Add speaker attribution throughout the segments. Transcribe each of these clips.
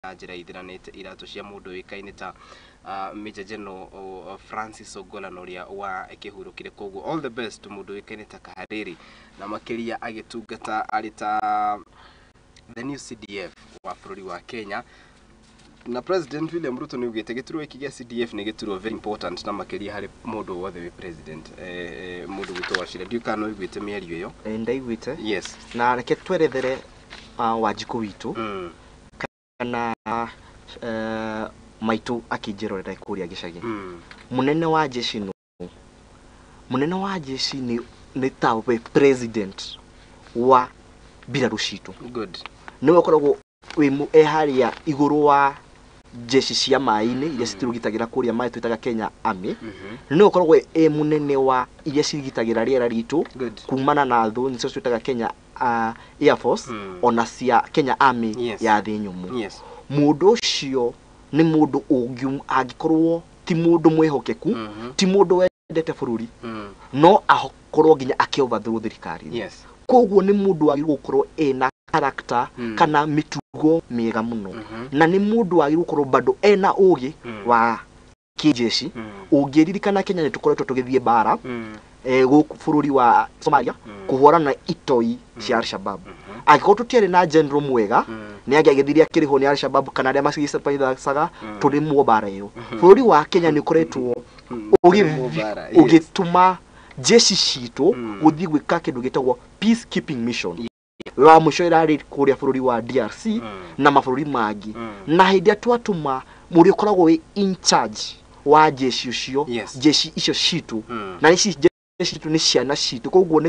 Speaker 1: njira ithiranite iratu cia mundu wikaine ta Major General Francis Ogola noria wa kihurukire koguo all the best mundu wikaine ta Kahariri na makiria agitungata arita the new CDF wa bururi wa Kenya na President William Ruto ni ugite gituro iki gia CDF ni gituro very important na makiria hari mundu wothe wi president mundu gutwa cire ndiukano igwite mĩario iyo
Speaker 2: ndaigwite
Speaker 1: yes
Speaker 2: na reke twerethere Wanjiku witu kana maitu akijirorera kuria gicagi munene wa jeshi no munene wa jeshi ni tawe president wa biraru citu
Speaker 1: good
Speaker 2: niwe koragwo wi eharia iguru wa jeshi cia maini iria citirugitagira kuria mai twitaga Kenya Army niwe koragwo munene wa iria cirigitagira riera ritu kumana na thu nicio twitaga Kenya Air Force ona cia Kenya Army ya thi nyumu mundu ucio ni mundu angikorwo ti mundu mwehokeku ti mundu wendete bururi no akorwo nginya akioverthrow thirikari koguo ni mundu agirwo gukorwo ena character kana mitugo miega muno na ni mundu agirwo gukorwo bado ena ugi wa kijeshi ungiririkana Kenya ni tukoretwo tugithie bara guku bururi wa Somalia kuhorana itoi cia Al-Shabaab agiko tutiere na general mwega ni agigithiria kiriho ni Al-Shabaab kana aria macigicaga turi mu bara iyo bururi wa Kenya ni kuretwo ugituma jeshi citu guthi gwika kindu gitagwo peacekeeping mission wa muco irari kuria bururi wa DRC na mabururi mangi na hindi atwatuma muri ukoragwo in charge wa jeshi ucio jeshi icio citu na ici jeshi tu ni ciana citu koguo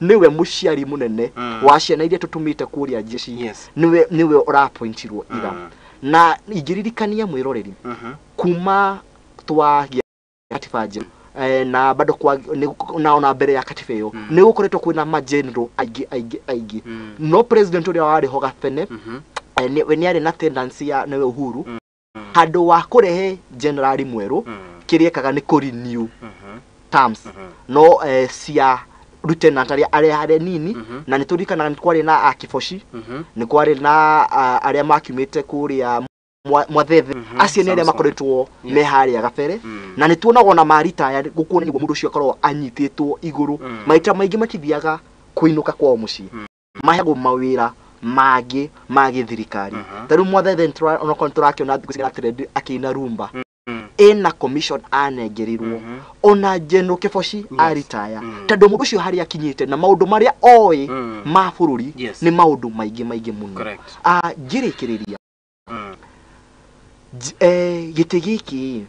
Speaker 2: niwe muciari munene wa ciana iria tutumite kuria jeshi niwe urapointirwo ira na ingiririkania mwiroreri kuma twa katibaje na bado kwa naona mbere ya katiba iyo ni gukoretwo kwina ma general aigi no president uria wari ho gafene ni ari na tendency ya niwe Uhuru handu wa kurehe general mweru kiriekaga ni kurenew terms no cia lieutenant aria nini na niturikana kwari na akifoshi ni kwari na aria makumite kuria mwathethe acio ni aria makoretwo me haria gabere na nituonaga na marita ya gukuona niguo mundu ucio akorwo anyititwo iguru maita maingi matithiaga kuinuka kwa muci maheagwo mawira magi thirikari taru mwathethe ona kontrakt na thikira trade akina rumba ena commission anengerirwo ona General Kifoshi aritaya tondu mundu ucio hari akinyite na maundu maria oi ma bururi ni maundu maingi muno ngirikiriria gite giki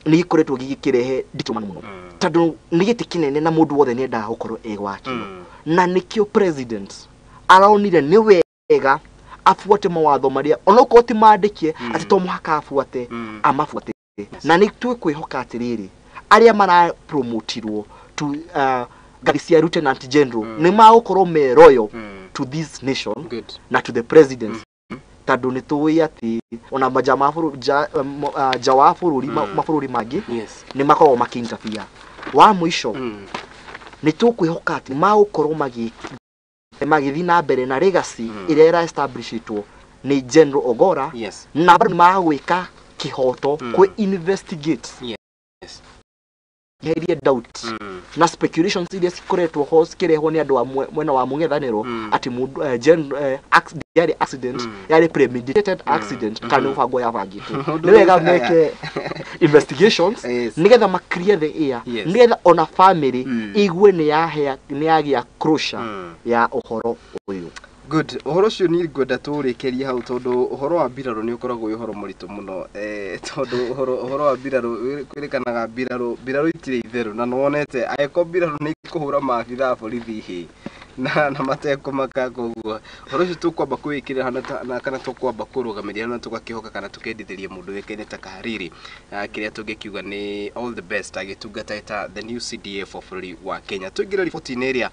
Speaker 2: ni gikoretwo gikirehe nditumana muno tondu ni gite kinene na mundu wothe ni nda gukorwo egwakio na nikio president araonire ni wega afuate mawatho maria onoko ti mandikie ati to muhaka afuate amafuate na ni twikwihoka atiriri aria mara promotirwo to Garcia Lieutenant General ni magukorwo me royal to this nation na to the president tadu ni tuwi ati ona majama furu jawa fururi mafururi magi ni makorwo makinterfere wa muisho ni tukwihoka ati magukorwo magithi na mbere na legacy iria era establishitwo ni General Ogola na bado magwika kihoto kwe investigate heria doubt na speculations iria cikoretwo host kireho ni andu mwena wa mungethaniro ati accident yari premeditated accident kana ufango ya bangitu ni wega meke investigations nigetha makrie the air nigetha ona family igwe ni yagia closure ya uhoro uyu
Speaker 1: good uhoro cio ni ngwenda turikiria hau tondu uhoro wa mbiraro ni ukoragwo wi uhoro muritu muno tondu uhoro wa mbiraro kwirikanaga mbiraro itire itheru na nonete aiko mbiraro ni kuhura maabitha borithi hi na mateko makaguo uhoro cio tukwamba kwikirira na kana tukwamba kurugamiria na tugakihoka kana tukendithiria mundu wekaine ta Kahariri kiria tungikiuga ni all the best agitungata eta the new CDF of bururi wa Kenya tugira riboti-ini iria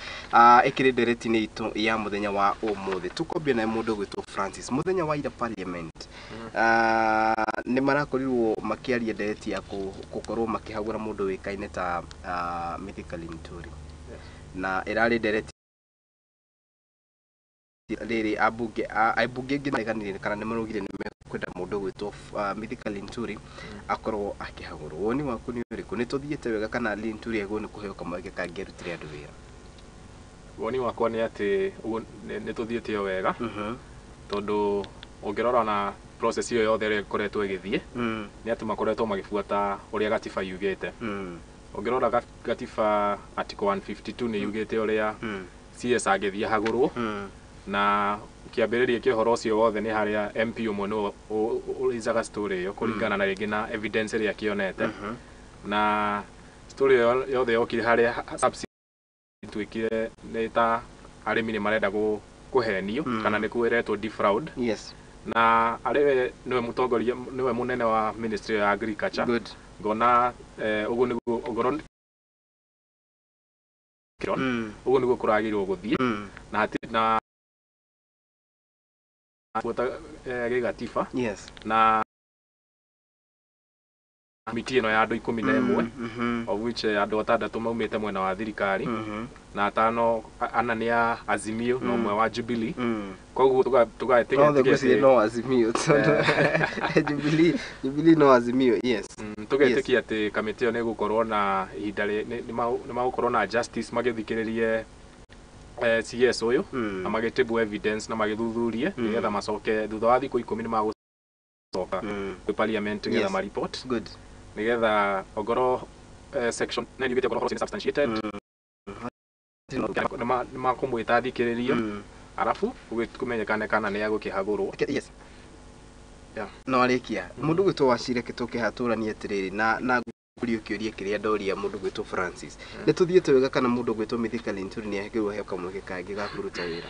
Speaker 1: ikiri ndereti-ini itu ya muthenya wa umuthi tukombia na mundu gwitwo Francis muthenya wa ira parliament ni marakorirwo makiaria ndereti ya gukorwo makihagura mundu wekaine ta Mithikali Nturi na irari ndereti riri abunge ngina kana ni marugire ni kwenda mundu gwitwo Mithika Linturi akorwo akihagurwo woni waku ni uriku ni tuthiete wega kana Linturi ego ni kuheo kamweke kangirutire andu wira
Speaker 3: woni wakwa ni ati ni tuthiete wega tondu ungirora na process iyo yothe ri koretwo igithie ni ati makoretwo magifuata uria gatiba yugite ungirora gatiba article 152 ni yugite uria CS agithia hagurwo na kiambiririe kihoro cio wothe ni haria MP umwe no urizaga story yo kuringana na ringi na evidence ria kionete na story yothe yokire haria twikire neta arimi ni marenda kuhenio kana ni kwiretwo defraud
Speaker 1: yes
Speaker 3: na ariwe niwe mutongoria niwe munene wa Ministry ya Agriculture
Speaker 1: good
Speaker 3: ngona ugu niguo ongoro ugu niguo kuragirwo guthie na hati na gigatiba
Speaker 1: yes
Speaker 3: na miti no ya andu 11 of which andu 6 maumite mwena wa thirikari na 5 ana ni Azimio no mwe wa Jubilee koguo tugaetekia
Speaker 1: no Azimio Jubilee no Azimio yes
Speaker 3: tugaetekia ati kamiti yo ni gukorwo na ihinda ni magukorwo na justice magithikiririe CS uyu na magitibu evidence na magithuthurie nigetha macoke thutha wa thiku 10 ni magucoka ku parliament nigetha ma report
Speaker 1: good
Speaker 3: nigetha ogoro section 9 yugite korwo substantiated ni makumwita thikiririo arafu kumenyekane kana ni agukihagurwo
Speaker 1: yes no arikia mundu gwitwo Wachira Kituki haturani atiriri na kuri ukiuria kiria ndoria mundu gwitwo Francis ni tuthiete wega kana mundu gwitwo Mithika Linturi ni ahegirwo heo kamweke kangi ga kuruta wira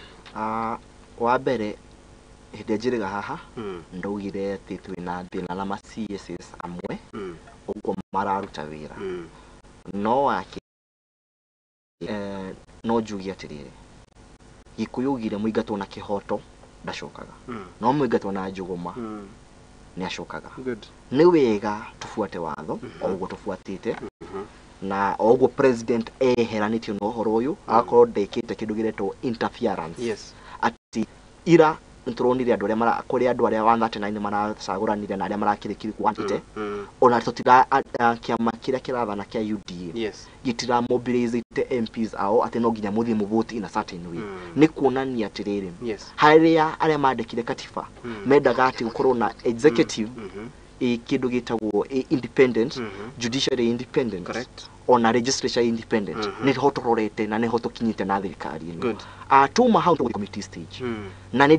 Speaker 2: wa mbere hinde njiriga haha ndaugire ati twina thina na ma CSS amwe uguo mararuta wira no wake no njugi atiriri Gikuyugire muingatwo na kihoto ndacokaga no muingatwo na njuguma ni acokaga
Speaker 1: good
Speaker 2: ni wega tufuate watho oguo tufuatite na oguo president eheranitio no horo uyu akorwo ndekite kindu giretwo interference
Speaker 1: yes
Speaker 2: ati ira nturonire andu aria mara kuri andu aria 139 maracaguranire na aria marakirikiri kwantite ona tutira kiama kiria kirathana kia UDA
Speaker 1: yes
Speaker 2: gitira mobilize MPs ao ati no nginya muthie mu vote in a certain way ni kuonania atiriri
Speaker 1: yes
Speaker 2: haria aria mandikire katiba mendaga ati gukorwo na executive kindu gitagwo independent judiciary independent
Speaker 1: correct
Speaker 2: ona legislature independent ni hotororete na ni hotokinyite na thirikari ino
Speaker 1: good
Speaker 2: atuma how to committee stage na ni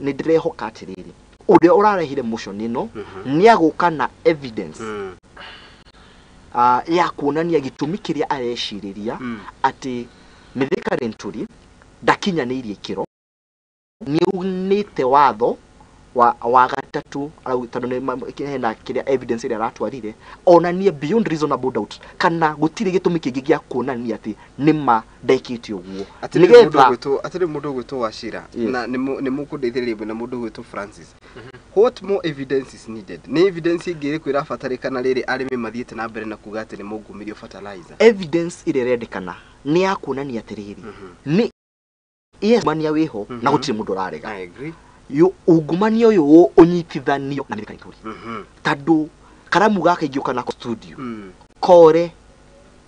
Speaker 2: ndirehoka atiriri uria urarehire motion ino ni aguka na evidence ya kuonania gitumi kiria areshiriria ati Mithika Linturi ndakinyanirie kiro ni unite watho wa gatatu au tano hena kiria evidence ira ratwarire onanie beyond reasonable doubt kana gutire gitumi kingi gia kuonania ati nima ndekite uguo
Speaker 1: atire mundu gwitwo Wachira na ni mukundeithiriria na mundu gwitwo Francis what more evidence is needed ni evidence ingire kwira batarikana riri arimi mathiete na mbere na kuga ati ni mungumirio fertilizer
Speaker 2: evidence ire rendekana ni ya kuonania atiriri ni yes mania wiho na gutire mundu rarega
Speaker 1: I agree
Speaker 2: yo ugumania uyu unyitithanio na Mithika Linturi tandu karamu gaka igioka na studio kore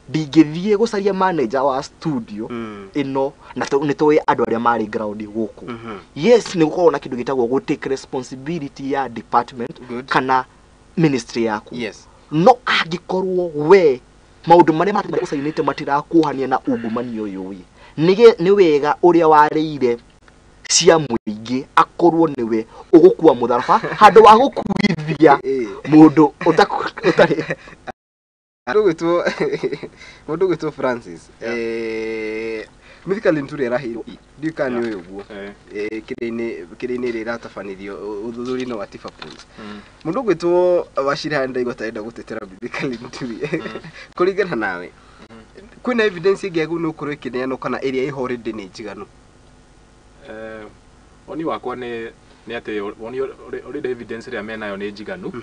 Speaker 2: ndingithie gucaria manager wa studio ino na nitoe andu aria mari ground guku yes ni gukorwo na kindu gitagwo go take responsibility ya department kana ministry yaku
Speaker 1: yes
Speaker 2: no angikorwo we maundu maria mari ucainite matirakuhania na ugumania uyu wi ni wega uria warire cia muingi akorwo niwe ugukua mutharaba handu wa gukuithia mundu utari
Speaker 1: mundu gwitwo Francis Mithika Linturi arahirwo ndikani uyu guo kirine rira tafanithio uthuthuri no atifa pools mundu gwitwo Wachira ndaigo taenda gutetera Mithika Linturi kuringana nawe kwina evidence ingegu no kurwe kineano kana area ihorinde ni njiganu
Speaker 3: oni wakwa ni ati oni already evidence ria mena yo ni njiganu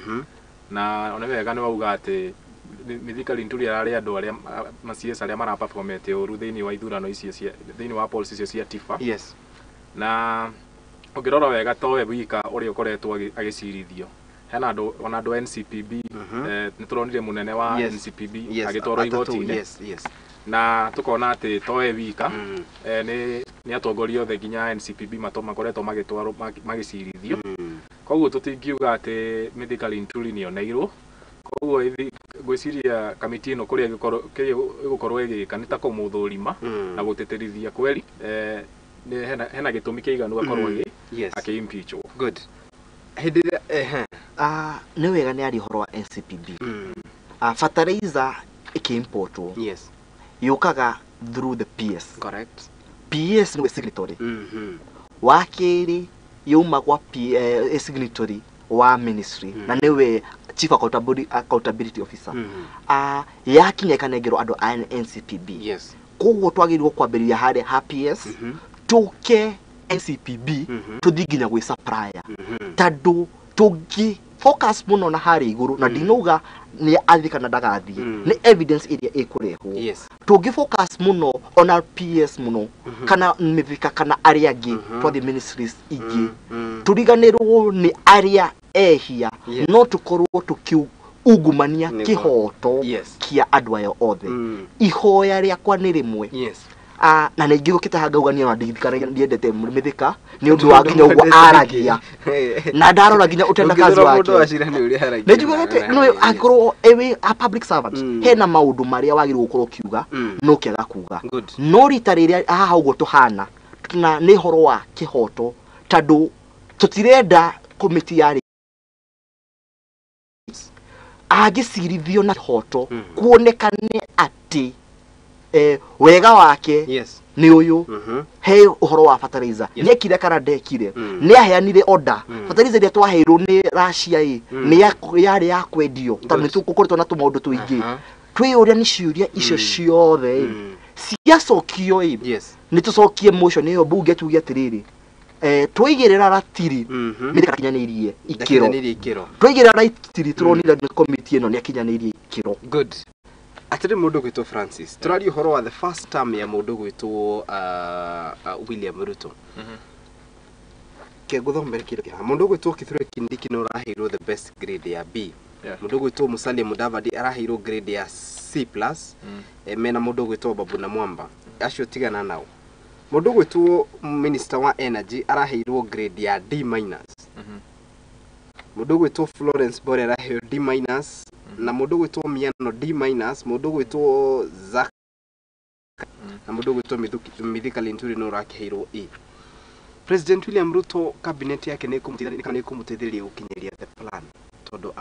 Speaker 3: na ona wega ni wauga ati Mithika Linturi arari andu aria macies aria mara performete uru thiini wa ithurano icio cia thiini wa policies icio cia tifa
Speaker 1: yes
Speaker 3: na Ongirora wega towe wika uri ukoretwo agicirithio. Hena andu NCPB ni turonire munene wa NCPB agitwarwo igoti-ini.
Speaker 1: Yes.
Speaker 3: Na tukona ati towe wika ni atongoria othe nginya NCPB makoretwo magitwarwo magicirithio. Koguo tutingiuga ati medical intuli ni oneirwo. Koguo gwiciria kamiti ino kuria igukorwo igika ni ta kumuthurima na guteterithia kweli hena gitumi kiiganu akorwo aki-impeachwo.
Speaker 1: Good.
Speaker 2: Ni wega ni ari horo wa NCPB. Fertilizer iki-importwo.
Speaker 1: Yes.
Speaker 2: Yukaga through the PS.
Speaker 1: Correct.
Speaker 2: PS ni signatory. Wakiri yuma kwa signatory wa ministry na niwe chief accountability officer. Yakinya ikanengerwo andu a NCPB.
Speaker 1: Yes.
Speaker 2: Koguo twagirwo kwambĩrĩria harĩ PS tuke NCPB tuthiginya gwi supplier tandũ tungi focus muno na harĩ igũrũ na ndinauga ni athika na ndagathie ni evidence iria ikurehwo.
Speaker 1: Yes.
Speaker 2: Tungi focus muno on PS muno kana mithika kana aria angi twathi ministries ingi turiganirwo ni aria ehia no tukorwo tukiungumania kihoto kia andu aya othe. Ihoya riakwa ni rimwe.
Speaker 1: Yes.
Speaker 2: Na ningĩ gũkĩte hangauga wa ndigikara ndiendete mithika ni undu wa nginya uguo aragia na ndarora nginya utendakazi wake nĩnjiguĩte no akorwo ewe a public servant hena maundu maria wagĩrĩirwo gũkorwo kiuga no kĩaga kuga no rita rĩrĩa haha ũguo tuhana na nĩ horo wa kihoto tondũ tutirenda komiti ya agĩcirithio na kihoto kuonekane ati wega wake ni uyu he uhoro wa fertilizer ni ekire kana ndekire ni aheanire order fertilizer iria twaheirwo ni Russia ni yari ya kwendio tondũ nĩtũkoretwo na tũmaũndũ tũingĩ twĩyũria ni ciũria icio ciothe ciacokio nĩtũcokie motion ĩyo bunge tuge atiriri twaigĩrĩra ratiri mĩrĩka kinyanĩirie ikĩro twaigĩrĩra ratiri turonire ni committee ĩno ni akinyanĩirie ikĩro.
Speaker 1: Good. Atire mundu gwitwo Francis turari horo wa the first term ya mundu gwitwo William Ruto. Ke guthomera kiro kia mundu gwitwo Kithure Kindiki no raheirwo the best grade ya B. Mundu gwitwo Musalia Mudavadi araheirwo grade ya C+. Mena mundu gwitwo Babu na Mwamba acio tigana nao. Mundu gwitwo Minister wa Energy araheirwo grade ya D-. Mundu gwitwo Florence Bore araheirwo D-. Na mundu gwitwo Miano D-, mundu gwitwo Zak na mundu gwitwo Mithika Linturi no rakiheirwo E. President William Ruto cabinet yake ni kumuteithĩrĩria gukinyeria the plan tondu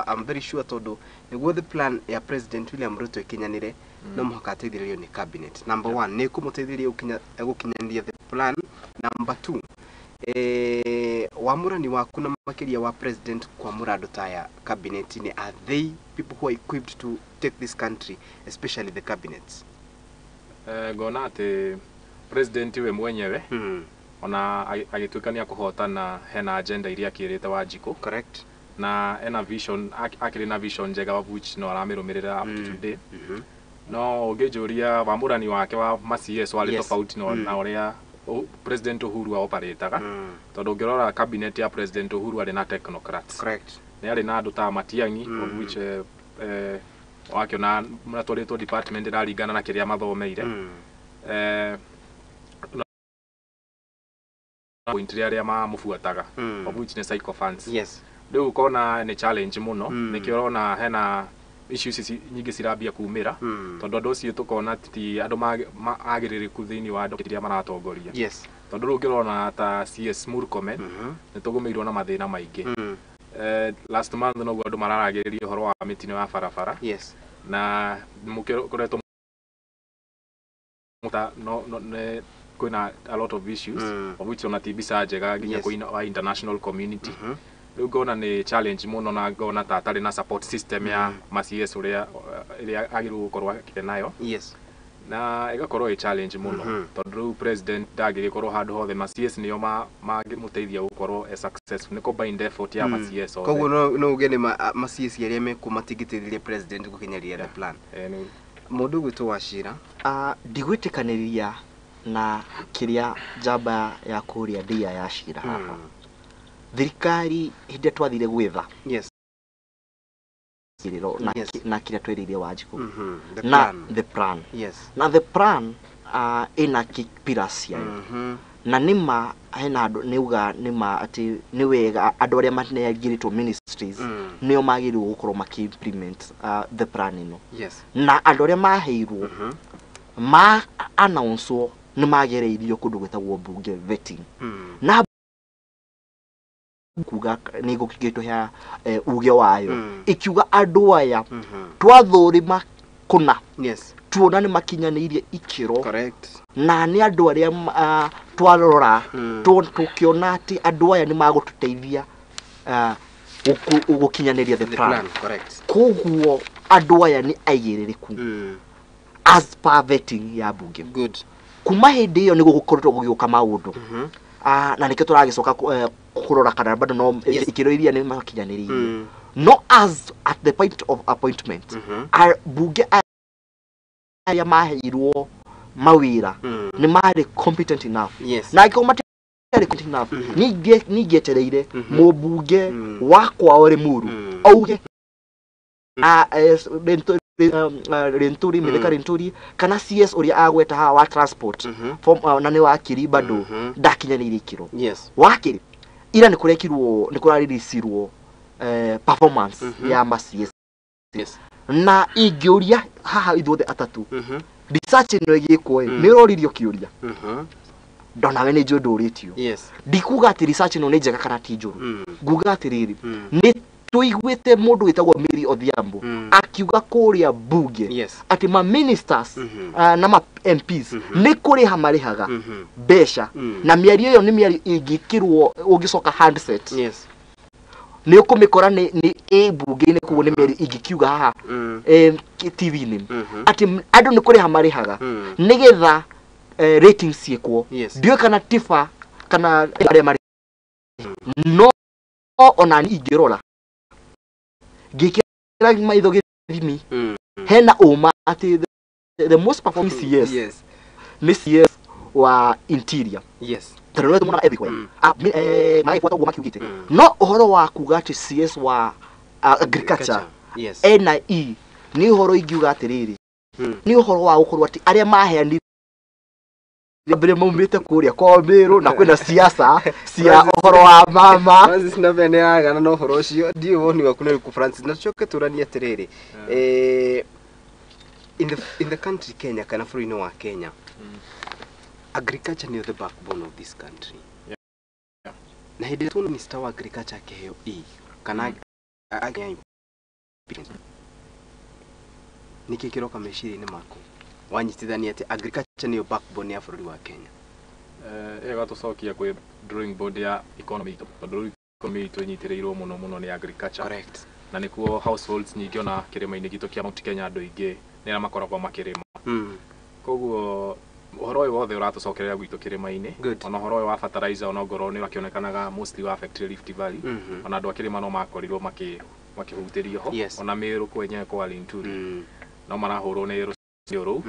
Speaker 1: I'm very sure tondu niguo the plan ya President William Ruto ikinyanire no muhaka ateithĩrĩrio ni cabinet. Number 1 ni kumuteithĩrĩria gukinyeria the plan. Number 2 wamurani waku na makiria wa president kwa murado taya cabinet ni are they people who are equipped to take this country, especially the cabinets?
Speaker 3: Gona ati president we mwenyewe ona agituikania kuhotana hena agenda iria akirite Wanjiku.
Speaker 1: Correct.
Speaker 3: Na ena vision akiri na vision njega wa which no aramirumirira up to today. No ungejuria wamurani wake wa CS wale tofauti na uria President Uhuru operataga tondu ngirora cabinet ya President Uhuru ari na technocrats.
Speaker 1: Correct.
Speaker 3: Ni ari na andu ta Matiang'i of which wakiona mratwaritwo department iraringana na kiria mathomeire point ria mamubuataga of which ni psychophants.
Speaker 1: Yes.
Speaker 3: Riu kona ni challenge muno nikirona hena issues nyingi cirambia kumira tondu andu cio tukona ti andu magiririku thiini wa andu kiria maratongoria.
Speaker 1: Yes.
Speaker 3: Tondu rungirona ta CS Murkomen ni tugumirwo na mathina maingi. Last month no andu mararagiriria horo wa mitino ya barabara.
Speaker 1: Yes.
Speaker 3: Na mukiretwo no kuna a lot of issues of which on atibisa njega ginya kwa international community. Gona ni challenge muno na gona ta tari na support system ya CS uria agiru gukorwa kitenayo.
Speaker 1: Yes.
Speaker 3: Na igakorwo challenge muno tondu president dagiri korwo handu hothe CS niyo magimuteithia gukorwo successful ni combined effort ya CS othe.
Speaker 1: Koguo no ugene CS yaria mekumatigitithia president gukinyeria the plan. Mundu gwitwo Wachira
Speaker 2: ndigwitikanĩria na kiria jamba ya kuria ndia ya shira haha thirikari hinde twathire gwetha
Speaker 1: yes
Speaker 2: kiriro na kiria tweririe Wanjiku
Speaker 1: na
Speaker 2: the plan
Speaker 1: yes
Speaker 2: na the plan ina kipiracia na nima hena andu niuga nima ati ni wega andu aria maneagiritwo ministries nio magirirwo gukorwo maki-implement the plan ino
Speaker 1: yes
Speaker 2: na andu aria maheirwo ma announce ni magereirio kundu gwetagwo bunge vetting na kuga ni gukigitwo ya uge wayo ikiuga andu aya twathurima kuna
Speaker 1: yes
Speaker 2: tuona ni makinyanirie ikiro
Speaker 1: correct
Speaker 2: na ni andu aria twarora tukiona ati andu aya ni magututeithia gukinyaniria the plan
Speaker 1: correct
Speaker 2: koguo andu aya ni aigiririku as per vetting ya bunge
Speaker 1: good
Speaker 2: kuma hindi iyo ni gugukoretwo gugiuka maundu na nikio turagicoka kurora kana bado no ikiro iria ni makinyanirie no as at the point of appointment bunge aya maheirwo mawira ni mari competent enough
Speaker 1: yes
Speaker 2: na ikoma competent enough ni getereire mubunge wakwa ori muru auge renturi mitheka renturi kana CS uria agweta ha wa transport form na ni wakiri bado ndakinyanirie ikiro
Speaker 1: yes
Speaker 2: wakiri ira ni kurekirwo ni kurariricisirwo performance ya ma CS
Speaker 1: yes
Speaker 2: na ingiuria haha ithuothe atatu research ino igikwo ni roririo kiuria ndonawe ni njo nduritio
Speaker 1: yes
Speaker 2: ndikuga ati research ino ni njega kana ti njuru nguga ati riri ni tuigwete mundu witagwo Mary Odhiambo akiuga kuria bunge
Speaker 1: yes
Speaker 2: ati ma ministers na ma MPs ni kuriha marihaga besha na miario iyo ni miario ingikirwo ungicoka handset
Speaker 1: yes
Speaker 2: ni ukumikora ni bunge ni kuone miario ingikiuga haha TV ni ati andu ni kuriha marihaga nigetha ratings ciekwo ndio kana tifa kana aria mari no ona ni ingirora gikira maitho githimi hena uma ati the most performing CS
Speaker 1: yes
Speaker 2: ni CS wa interior
Speaker 1: yes
Speaker 2: tero mwana everywhere mai foto goma kiugite no uhoro wa kuga ati CS wa agriculture
Speaker 1: yes
Speaker 2: NIE ni uhoro ingiuga atiriri ni uhoro wa gukorwo ati aria maheani mbere maumite kuria kwa Meru na kwina siasa cia uhoro wa mama
Speaker 1: Francis na bene agana no uhoro ucio ndi woni wa kuna ku Francis na choke turania atiriri in the country Kenya kana bũrũri-inĩ wa Kenya agriculture is the backbone of this country na hindi tu minister wa agriculture keheo kana niki kiroka meciria-inĩ maku wanyitithania ati agriculture niyo backbone ya bũrũri wa Kenya
Speaker 3: ega tucokia kwi drawing board ya economy tondũ economy tunyitiriirwo muno ni agriculture
Speaker 1: correct
Speaker 3: na nikuo households nyingi ona kirima-inĩ gitu kia Mount Kenya andu ingi ni ra makoragwo makirima koguo uhoro uyu wothe uratucokerera gwitu kirima-inĩ ona uhoro uyu wa fertilizer ona ngoro ni wakionekanaga mostly wa affect Rift Valley ona andu akirima no makorirwo makihutirio ho ona Meru kwenye kwa Linturi no marahurwo ni rũciũ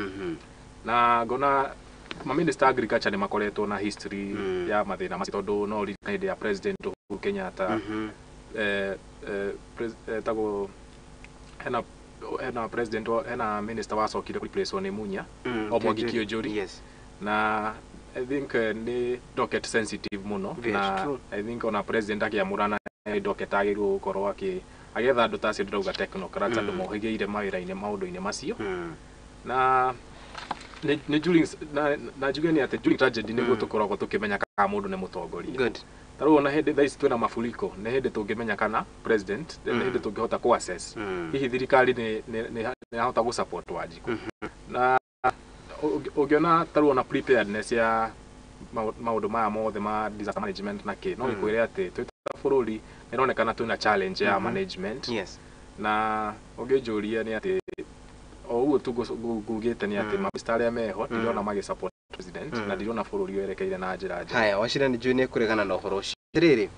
Speaker 3: na ngona ma minister agriculture ni makoretwo na history ya mathina macio tondu no rindi ya president Uhuru Kenyatta tago hena president hena minister wacokire replace ni Munya Omwangi Kĩũnjũri
Speaker 1: yes
Speaker 3: na I think ni docket sensitive muno na I think ona president akiamurana docket agirwo gukorwo agetha andu tacio ndirauga technocrats andu mohigeire mawira-inĩ maundu-inĩ macio na ni during na njuge ni ati during tragedy niguo tukoragwo tukimenya kana mundu ni mutongoria
Speaker 1: good
Speaker 3: taru ona hindi thaici twina mafuriko ni hindi tungimenya kana president ni hindi tungihota ku assess hihi thirikari ni hota gu support Wanjiku na ungiona taru ona preparedness ya maundu maya mothe ma disaster management na ki no gikwire ati twita bururi nironekana twina challenge ya management
Speaker 1: yes
Speaker 3: na ungijuria ni ati uguo tugugite ni ati mabista aria meho ndirona magi support president na ndirona bururi werekeire na njira njega
Speaker 1: haya wacira ni njui ni kuregana na uhoro ucio riri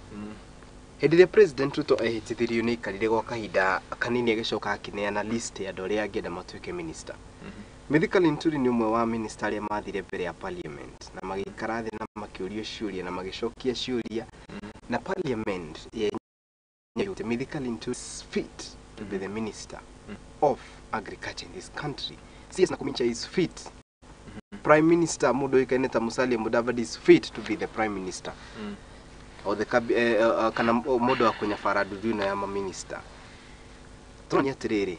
Speaker 1: hindi ria president Ruto ehitithirio ni ikarire gwa kahinda kanini agicoka akineana list ya andu aria angienda matuike minister Mithika Linturi ni umwe wa minister aria mathire mbere ya parliament na magikara thi na makiurio ciuria na magicokia ciuria na parliament yenye Mithika Linturi is fit to be the minister of agriculture in this country. CS Nakumincha is fit. Prime Minister Mudo Ikaneta Musalia Mudavadi is fit to be the prime minister. Or the kana modo wa kunya faradu vino ya minister. Tonya terere.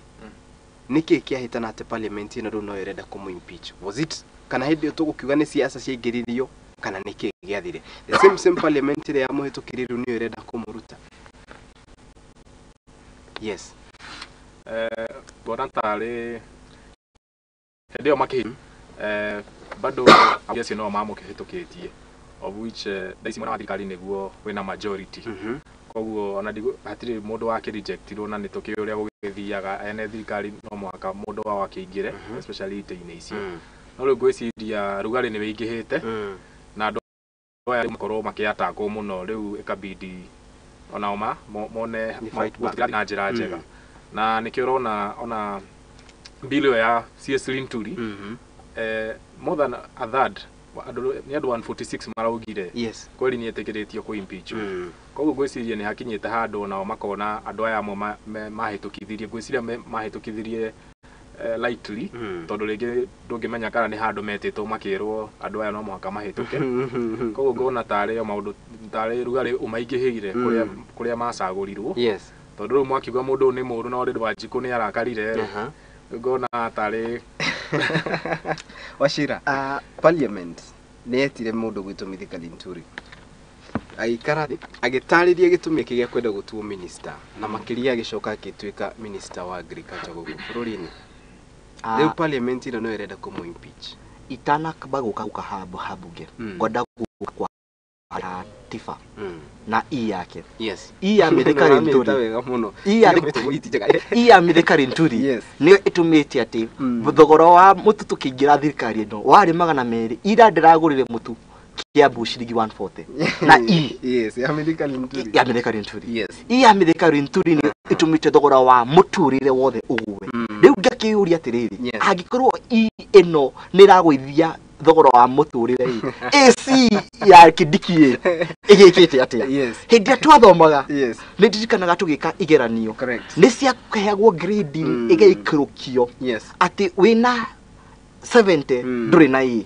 Speaker 1: Niki kia hitana ate parliament ina no ireda kumu impeach. Was it kana hidi otogo kiugane siasa cia igiririo kana niki giathire. The same parliament ya muhitukiriru ni ireda kumuruta. Yes.
Speaker 3: Borantale ndio maki bado yesi no mamo kihitukitie of which daisi mwana thirikari niguo wina majority koguo ona digo hatire mundu wake rejectirwo na nitoke uria gugithiaga ene thirikari no mwaka mundu wa wakiingire especially ite-ini icio no riu gwiciria rugari ni wingihite na andu aya makorwo makiatako muno riu ikabidi ona oma mone na njira njega na nikio ona bilio ya CS Linturi more than a third ni andu 146 maraugire
Speaker 1: yes
Speaker 3: kweli ni etekeretio ku impeach koguo gwiciria ni hakinyete handu nao makona andu aya amwe mahitukithirie gwiciria mahitukithirie lightly tondu ringi ndungimenya kana ni handu metitwo makirwo andu aya no mwaka mahituke koguo ngona tare yo maundu tare rugari umaingihire kuria macagurirwo
Speaker 1: yes
Speaker 3: tondu ru mwakiuga mundu ni muru na uri Wanjiku ni arakarire ngona tare
Speaker 1: Wachira parliament netire mundu gwitu Mithika Linturi aikara agitaririe gitumi kigia kwenda gutuo minister na makiria agicoka agituika minister wa agriculture gugu bururini the parliament no ireda kumu impeach
Speaker 2: itana baguka habunge ngoda kwa tifa na yake
Speaker 1: yes
Speaker 2: ya Mithika Linturi ya Mithika Linturi ni itumite ati thogoro wa mututu kingira thirikari no wari 200 ira ndiragurire mutu kia bushirigi 140 na
Speaker 1: yes ya Mithika Linturi
Speaker 2: yes ya Mithika Linturi ni itumite thogora wa muturire wothe uguwe riu ngakiuria atiriri angikorwo ino niragwithia thogora wa muturire AC ya Kidiki igikite atia
Speaker 1: yes
Speaker 2: hindi twathomaga
Speaker 1: yes
Speaker 2: ni ndirikanaga tugika igeranio
Speaker 1: correct
Speaker 2: ni cia kuheagwo grading igaikirukio
Speaker 1: yes
Speaker 2: ati wina 70 nduri na i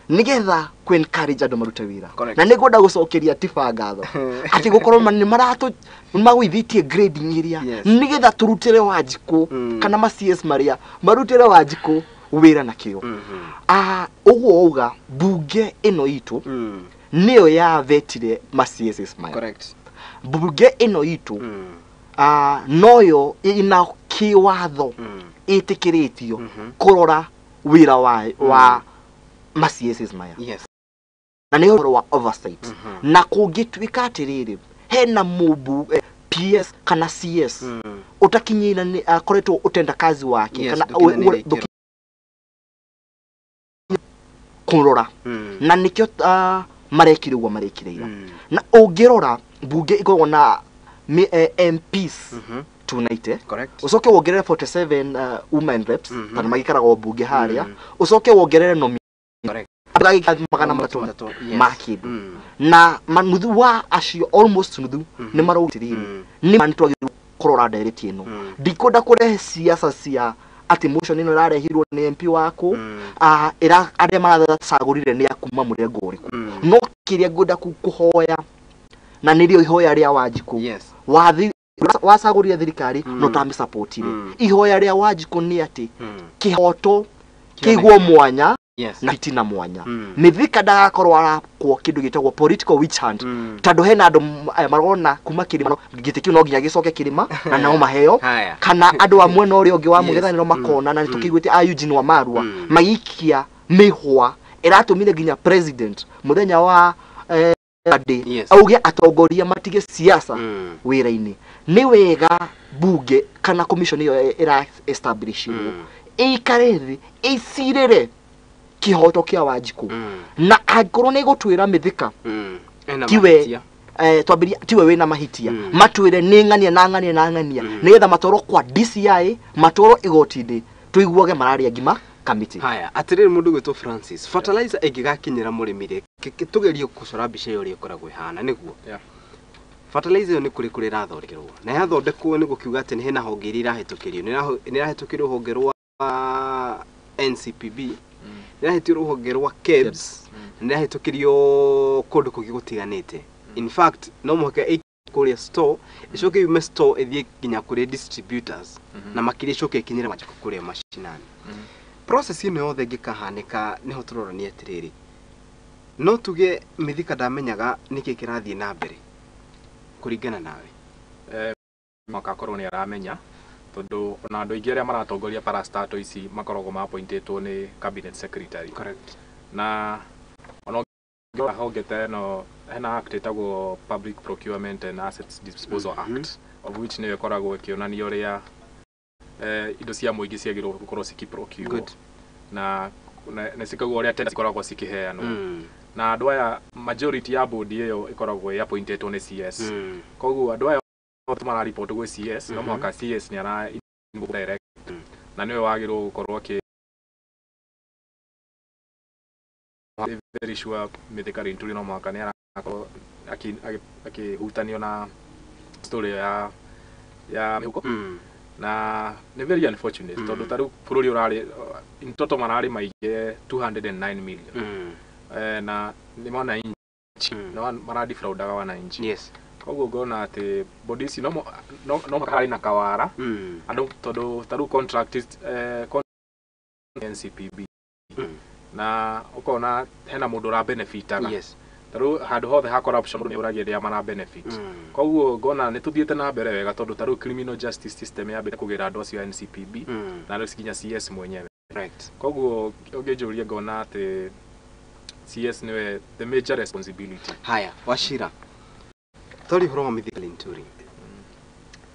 Speaker 2: nigetha ku encourage andu marute wira na nigwenda gucokeria tifa ngatho ati gukorwo ni maratu magwithitie grading iria nigetha turutire Wanjiku kana ma CS maria marutire Wanjiku wira na kio uguo uga bunge ino itu niyo ya vetire ma CS maya
Speaker 1: correct
Speaker 2: bunge ino itu noyo ina kiwatho itikiritio kurora wira wa ma CS maya
Speaker 1: yes
Speaker 2: na niyo wa oversight na kungituika atiriri hena mubu PS kana CS utakinyira ni akoretwo utenda kazi wake kana kurora na nikyo marekirwa marekireira na ungirora bunge ikorwo na MPs tunaite
Speaker 1: correct
Speaker 2: ucoke wongerere 47 women reps kana magikaraga bunge haria ucoke wongerere
Speaker 1: correct
Speaker 2: magana matatu makid na manuthu wa acio almost nuthu ni marautiriri ni manitwa kurora direct ino dikoda kurehe siasa cia ati motion ino rarehirwo ni MP wako ira aria marathagurire ni akuma murengo uriku no kiria ngoda kuhoya na nirio ihoya ria Wanjiku
Speaker 1: yes
Speaker 2: wasagurire thirikari no tambi supportire ihoya ria Wanjiku ni ati kihoto kigwo mwanya na fitina mwanya Mithika ndagakorwo arakwo kindu gitagwo political witch hunt tando hena andu marona kuma kirima gitikiu no nginya gicoke kirima na nao maheo kana andu amwe no ri ongi wa mugethaniro makona na nitukiguite Eugene Wamalwa magikia mihwa iratumire nginya president muthenya wa auge atongoria matige siasa wira-ini ni wega bunge kana commission iyo ira establishirwo ikarethi icirire kihoto kia Wanjiku na angorwo ni gutwira Mithika tiwe twambiria tiwe wina mahitia matwire ni ngania na ngania nigetha matoro kwa DCI matoro igotini tuiguage mararia ngima committee.
Speaker 1: Haya, atiriri mundu gwitwo Francis. Fertilizer ingigakinyira murimire. Tugerie kucora mbica yori ikoragwo ihana niguo.
Speaker 3: Yeah.
Speaker 1: Fertilizer yo ni kuri rathondekerwo. Na yathondekwo ni gukiuga ati ni hena honge iri rahitukirio. Ni rahitukirio honge rwa NCPB. Ni rahitukirio honge rwa KEBS. Ni rahitukirio kundu kungi gutiganite. In fact, no muhaka kuria store icoke yume store ithie kinya kuri distributors na makiri icoke ikinyira majiko kuria mashinani. Process ino yothe ngikahanika niho turorania atiriri. No tuge mithika ndamenyaga niki kirathie na mbere kuringana nawe.
Speaker 3: Makakorwo ni aramenya tondu ona andu aingi aria maratongoria parastato ici makoragwo ma appointetwo ni cabinet secretary.
Speaker 1: Correct.
Speaker 3: Na ona hogete no hena act etagwo Public Procurement and Assets Disposal Act, of which ni ikoragwo ikionania uria indo cia muingi ciagirwo gukorwo cikiprocure na cikagwo uria tenda cikoragwo cikiheanwo. Na andu aya majority ya board iyo ikoragwo ya appointed ni CS. Koguo andu aya mara report gwe CS no mwaka CS ni ara direct na niwe wagirwo gukorwo very sure mithikari nturi no mwaka ni arakorwo akihutanio na story ya mihuko. Na ni very unfortunate tondu taru bururi urari in total marari maige 209 million. Na ni mona inchi no maradi fraudaga wana inchi.
Speaker 1: Yes.
Speaker 3: Koguo ngona ati bodies no makari na kawara andu tondu taru contract NCPB na ukona hena mundu ra benefitaga.
Speaker 1: Yes.
Speaker 3: Taru handu hothe ha corruption ni uragia dia mana benefit. Koguo ngona ni tuthiete na mbere wega tondu taru criminal justice system ya mbere kugira andu acio NCPB na ndo sikinya CS mwenyewe. Right. Koguo ungejuria ngona ati CS niwe the major responsibility.
Speaker 1: Haya, Wachira. Tori horo wa mithikali nturi.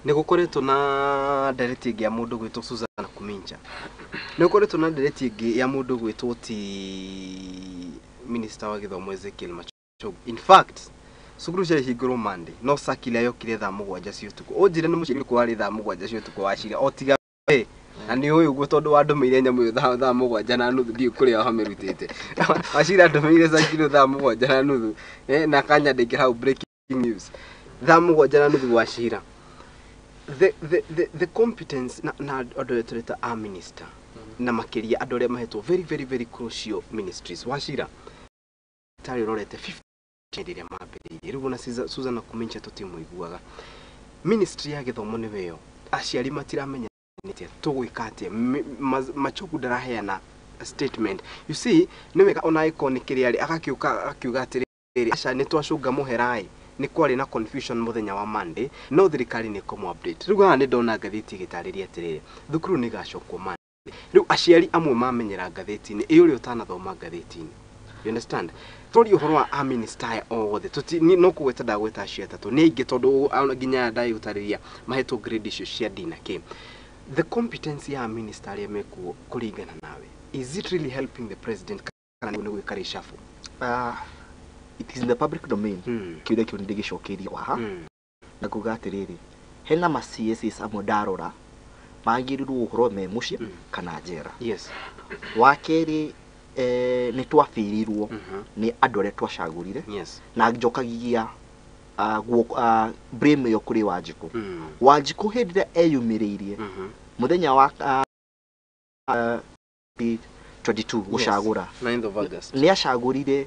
Speaker 1: Ni gukoretwo na director ingi ya mundu gwitwo Susan Kuminja. Ni gukoretwo na director ingi ya mundu gwitwo ti minister wa githomo Ezekiel Machogu. In fact, sukuru cia hingũrwo Monday no sakile yokire thaa 7 cia utuku. Onjire ni muciri kwari thaa 7 cia utuku Wachira. Otiga na ni uyu guo tondu wandumeire nyamu thaa 7 na nuthu ndi kuria hamerutite. Wachira ndumeire sakile thaa 7 na nuthu. Na kanya ndingi hau breaking news. Thaa 7 na nuthu Wachira. The competence na andu etureta a minister na makiria andu aria mahetwo very crucial ministries. Wachira tari rorete 50 iria mambiririe riu na Susan Kuminja tutimuiguaga ministry ya githomo ni weyo aciari matiramenya nite tugwika atia Machogu ndaraheana statement. You see ni wega ona icon kiri akiuga atiriri aca ni twacunga muherai ni kwari na confusion muthenya wa Monday no thirikari ni komo update riu haha ni ndona ngatheti gitariria atiriri thukuru ni gacokwo Monday riu aciari amwe mamenyera ngatheti-ini iyo ri utanathoma ngatheti-ini. You understand? Tori uhoro wa minister othe tuti no kugweta ndagweta acio atatu ni ingi tondu nginya ndai utariria mahetwo grade icio cia D&K. The competence ya minister aria mekuo kuringana nawe, is it really helping the president kana ni gwikari shafu?
Speaker 2: It is in the public domain. Kiuria kiu ndigicokeria waha na kuga atiriri hena ma CSs amwe ndarora magirirwo uhoro me mucie kana njera.
Speaker 1: Yes.
Speaker 2: Wakeri ni twafirirwo ni andu aria twacagurire.
Speaker 1: Yes.
Speaker 2: Na njokagigia blame yo kuri Wanjiku. Wanjiku hindire eyumiriirie muthenya wa 22 gucagura
Speaker 1: 9th of August.
Speaker 2: Ni acagurire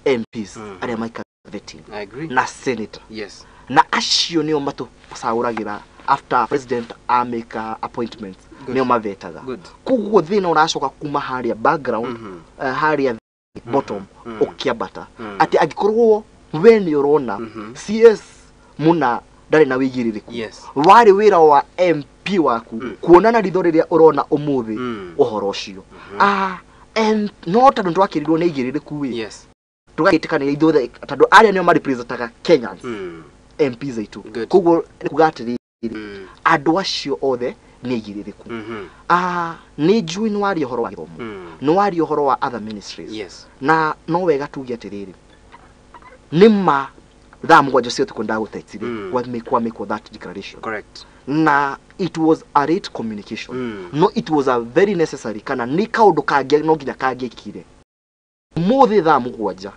Speaker 2: MPs aria maika 13.
Speaker 1: I agree.
Speaker 2: Na senator.
Speaker 1: Yes.
Speaker 2: Na acio nio matucaguragira after president ameka appointments nio mavetaga. Kuguo thina uracoka kuma haria background haria bottom ukiabata ati agikorwo we ni urona CS muna ndari na wigiririku.
Speaker 1: Yes.
Speaker 2: Wari wira wa MP waku kuonana ritho riria urona umuthi uhoro ucio. And no tandu twakirirwo ni igiririku wi.
Speaker 1: Yes.
Speaker 2: Tugagitikana ithuothe tandu aria nio marepresentaga Kenyans. MPs aitu. Kuguo kugatiri andu acio othe ni igiririku. Ni njui ni wari uhoro wa githomo. Ni wari uhoro wa other ministries.
Speaker 1: Yes.
Speaker 2: Na no wega tuge atiriri. Nima thaa mugwanja cio tuko ndagutethire make that declaration.
Speaker 1: Correct.
Speaker 2: Na it was a rate communication. No, it was a very necessary kana ni kaundu kangi no nginya kangikire muthi thaa mugwanja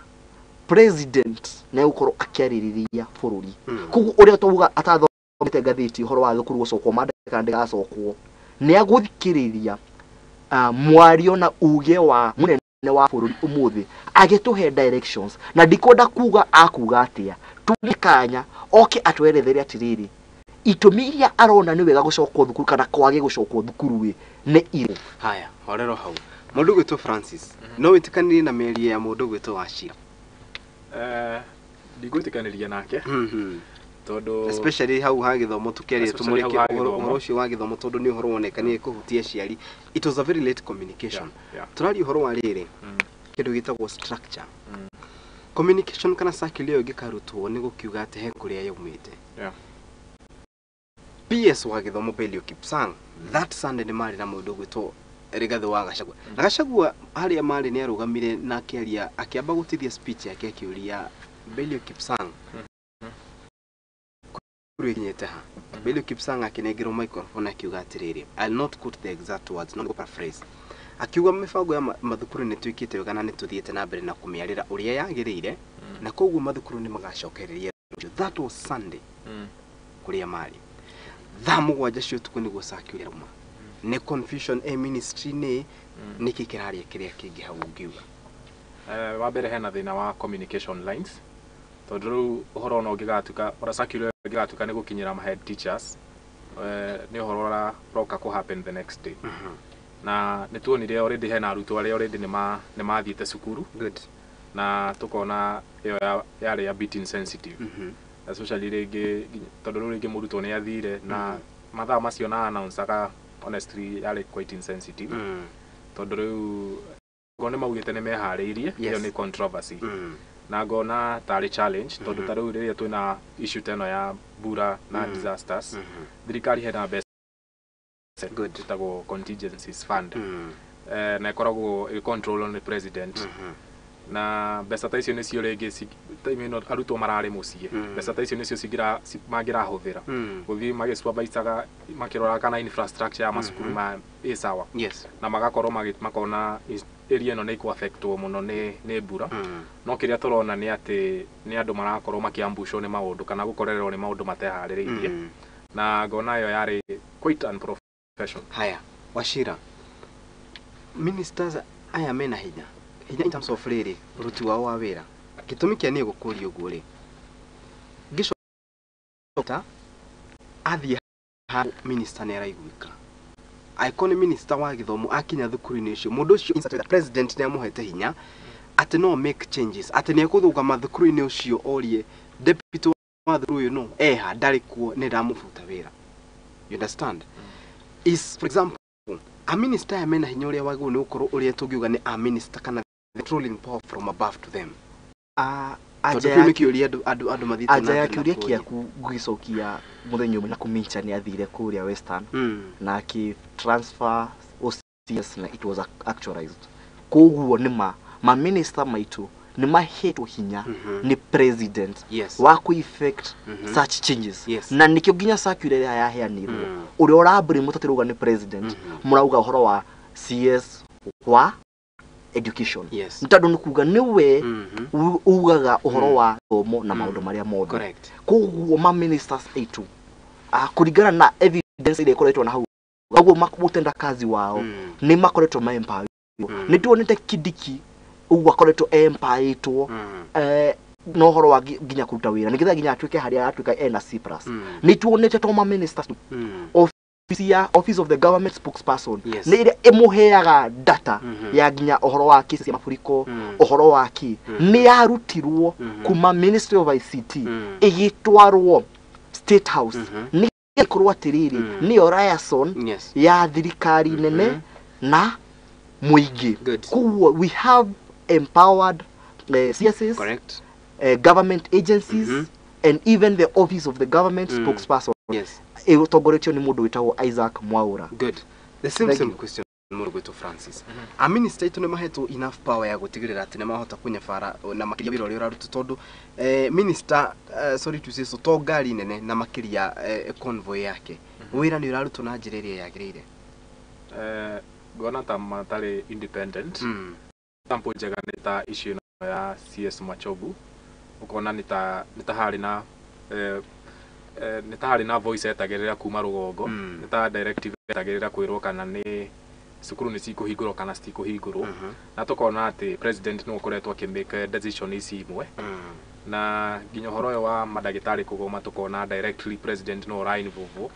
Speaker 2: president na ukorwo akiaririria bururi kugu uria tuga atathomete ngathiti horo wa thukuru gucokwo mandika ndigacokwo ni aguthikiriria mwario na uge wa munene wa bururi umuthi agituhe directions na ndikonda kuga akuga atia tumikanya oke atwerethere atiriri itumi iria arona ni wega gucokwo thukuru kana kwage gucokwo thukuru we ni ire.
Speaker 1: Haya horero hau mundu gwitwo Francis no witikanire na meri ya mundu gwitwo Wachira?
Speaker 3: Ndigwitikanĩria nake tondu
Speaker 1: especially hau ha githomo tukerie tumurike uhoro ucio wa githomo tondu ni uhoro wonekanie kuhutia ciari. It was a very late communication. Turari uhoro wa riri kindu gitagwo structure. Communication kana circle yo gikarutwo ni gukiuga ate he kuria yaumite. PS wa githomo Belio Kipsang that Sunday ni mari na mundu gwitwo Rigathi wa Gachagua. Na Gachagua haria mari ni arugamire na akiaria akiamba gutithia speech yake akiuria Belio Kipsang kurinyete ha Belio Kipsang akinegero microphone akiuga atiriri I'll not quote the exact words no paraphrase akiuga mifango ya mathukuru ni twikite wega na ni tuthiete na mbere na kumiarira uria yagirire na koguo mathukuru ni magacokereria. That was Sunday kuria mari thaa mugwanja cio tuko ni gucakiuria ruma ne confusion ministry ni kikiraria kiria kingi hau ngiuga
Speaker 3: wa mbere hena thina wa communication lines tondu uhoro no ngigatuka ora circular ngigatuka ni gukinyira ma head teachers ni uhoro roka ku happen the next day na nituonire already hena arutwo aria already ni mathiete cukuru
Speaker 1: good
Speaker 3: na tukona iyo yari ya bit insensitive especially rege tondu rege murutwo ni athire na mathaa macio na announce aka honestly yari quite insensitive tondu riu ngone maugite ni mehariirie iyo ni controversy na ngona tari challenge tondu taru riria twina issue teno ya mbura na disasters thirikari hena best good tago contingencies fund na ikoragwo control on the president na mbeca ta icio nicio rĩngĩ time ĩno arutwo mararĩ mũciĩ mbeca ta icio nicio cingira mangĩrahũthĩra gũthiĩ magĩsupervisaga makĩrora kana infrastructure ya macukuru ma sawa na magakorwo makona area ĩno nĩ ĩkũ-affectwo mũno nĩ mbura no kĩrĩa tũrona nĩ atĩ nĩ andũ marakorwo makĩambushwo nĩ maũndũ kana gũkorererwo nĩ maũndũ mateharĩrĩirie na ngona yo yarĩ quite unprofessional.
Speaker 1: Haya Wachira ministers aya mena hinya in terms of riri ruti wao wa wira gitumi kia ni gukuri uguo ri gicota athie ha minister ne raiguika icon minister wa githomo akinya thukuru-ini ucio mundu ucio president ne amuhete hinya ati no make changes ati ne kuthuka mathukuru-ini ucio orie deputy wa thukuru uyu no eha ndari kuo ni ndamufuta wira. You understand? Is for example a minister amena hinya uria wagu ni ukorwo uria tugiuga ni a minister kana controlling power from above to them. Aja ya kiuria kiaku guicokia muthenya umwe na kumincha ni athire kuria Western na ki transfer OCS na it was actualized. Koguo ni ma minister maitu ni mahetwo hinya ni president wa ku effect such changes na nikio ginya circular ya heanirwo uri orabri mutatiruga ni president murauga uhoro wa CS wa education ntandu nikuga niwe ugaga uhoro wa thomo na maundu maria mothe koguo ma ministers aitu kuringana na evidence ile ikoretwo na hau koguo makutenda kazi wao ni makoretwo ma empower ni tuonete Kidiki ugu akoretwo empoweretwo no horo wa ginya kuruta wira nigetha ginya atuike haria atuika na C+ ni tuonete to ma ministers office of the government spokesperson ni ire emuheaga data ya ginya uhoro wa kisi mafuriko uhoro wa ki ni yarutirwo kuma Ministry of ICT igitwarwo State House ni ikorwa tiriri ni Orayason ya thirikari nene na muigi. We have empowered CSS, government agencies and even the office of the government spokesperson. Utogoretio ni mundu witagwo Isaac Mwaura. Good. The same question. Murugwito Francis. A minister itu nemahetwo enough power ya gutigirira ati nemahota kunyabara na makiria wira uri rarutu tondu minister sorry to say so to ngari nene na makiria convoy yake. Wira ni urarutu na njira iria yagirire.
Speaker 3: Gona ta matari independent. Tampo njega ni ta issue ya CS Machogu. Ukona ni ta hari na nitahari na voice etagirira kuma rugongo nita directive etagirira kwirwo kana ni sukuru ni sikuhingurwo kana sitikuhingurwo na tukona ati president no koretwo akimake decision ici imwe na nginya horo yo wa madagitari kugoma tukona directly president no line vuvu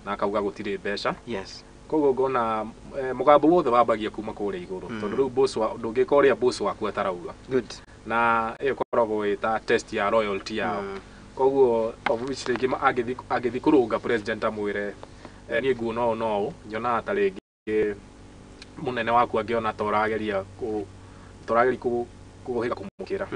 Speaker 3: na akauga gutire mbeca
Speaker 1: yes
Speaker 3: kogo gona mugambo wothe wabagia kuma kure iguru tondu riu boss wa ndungikoria boss waku atarauga
Speaker 1: good
Speaker 3: na ikoragwo ita test ya royalty yao koguo obviously kima agithi kurunga president amwire ni nguo no nyona ataringi munene waku angiona torageria kuhiga kumukira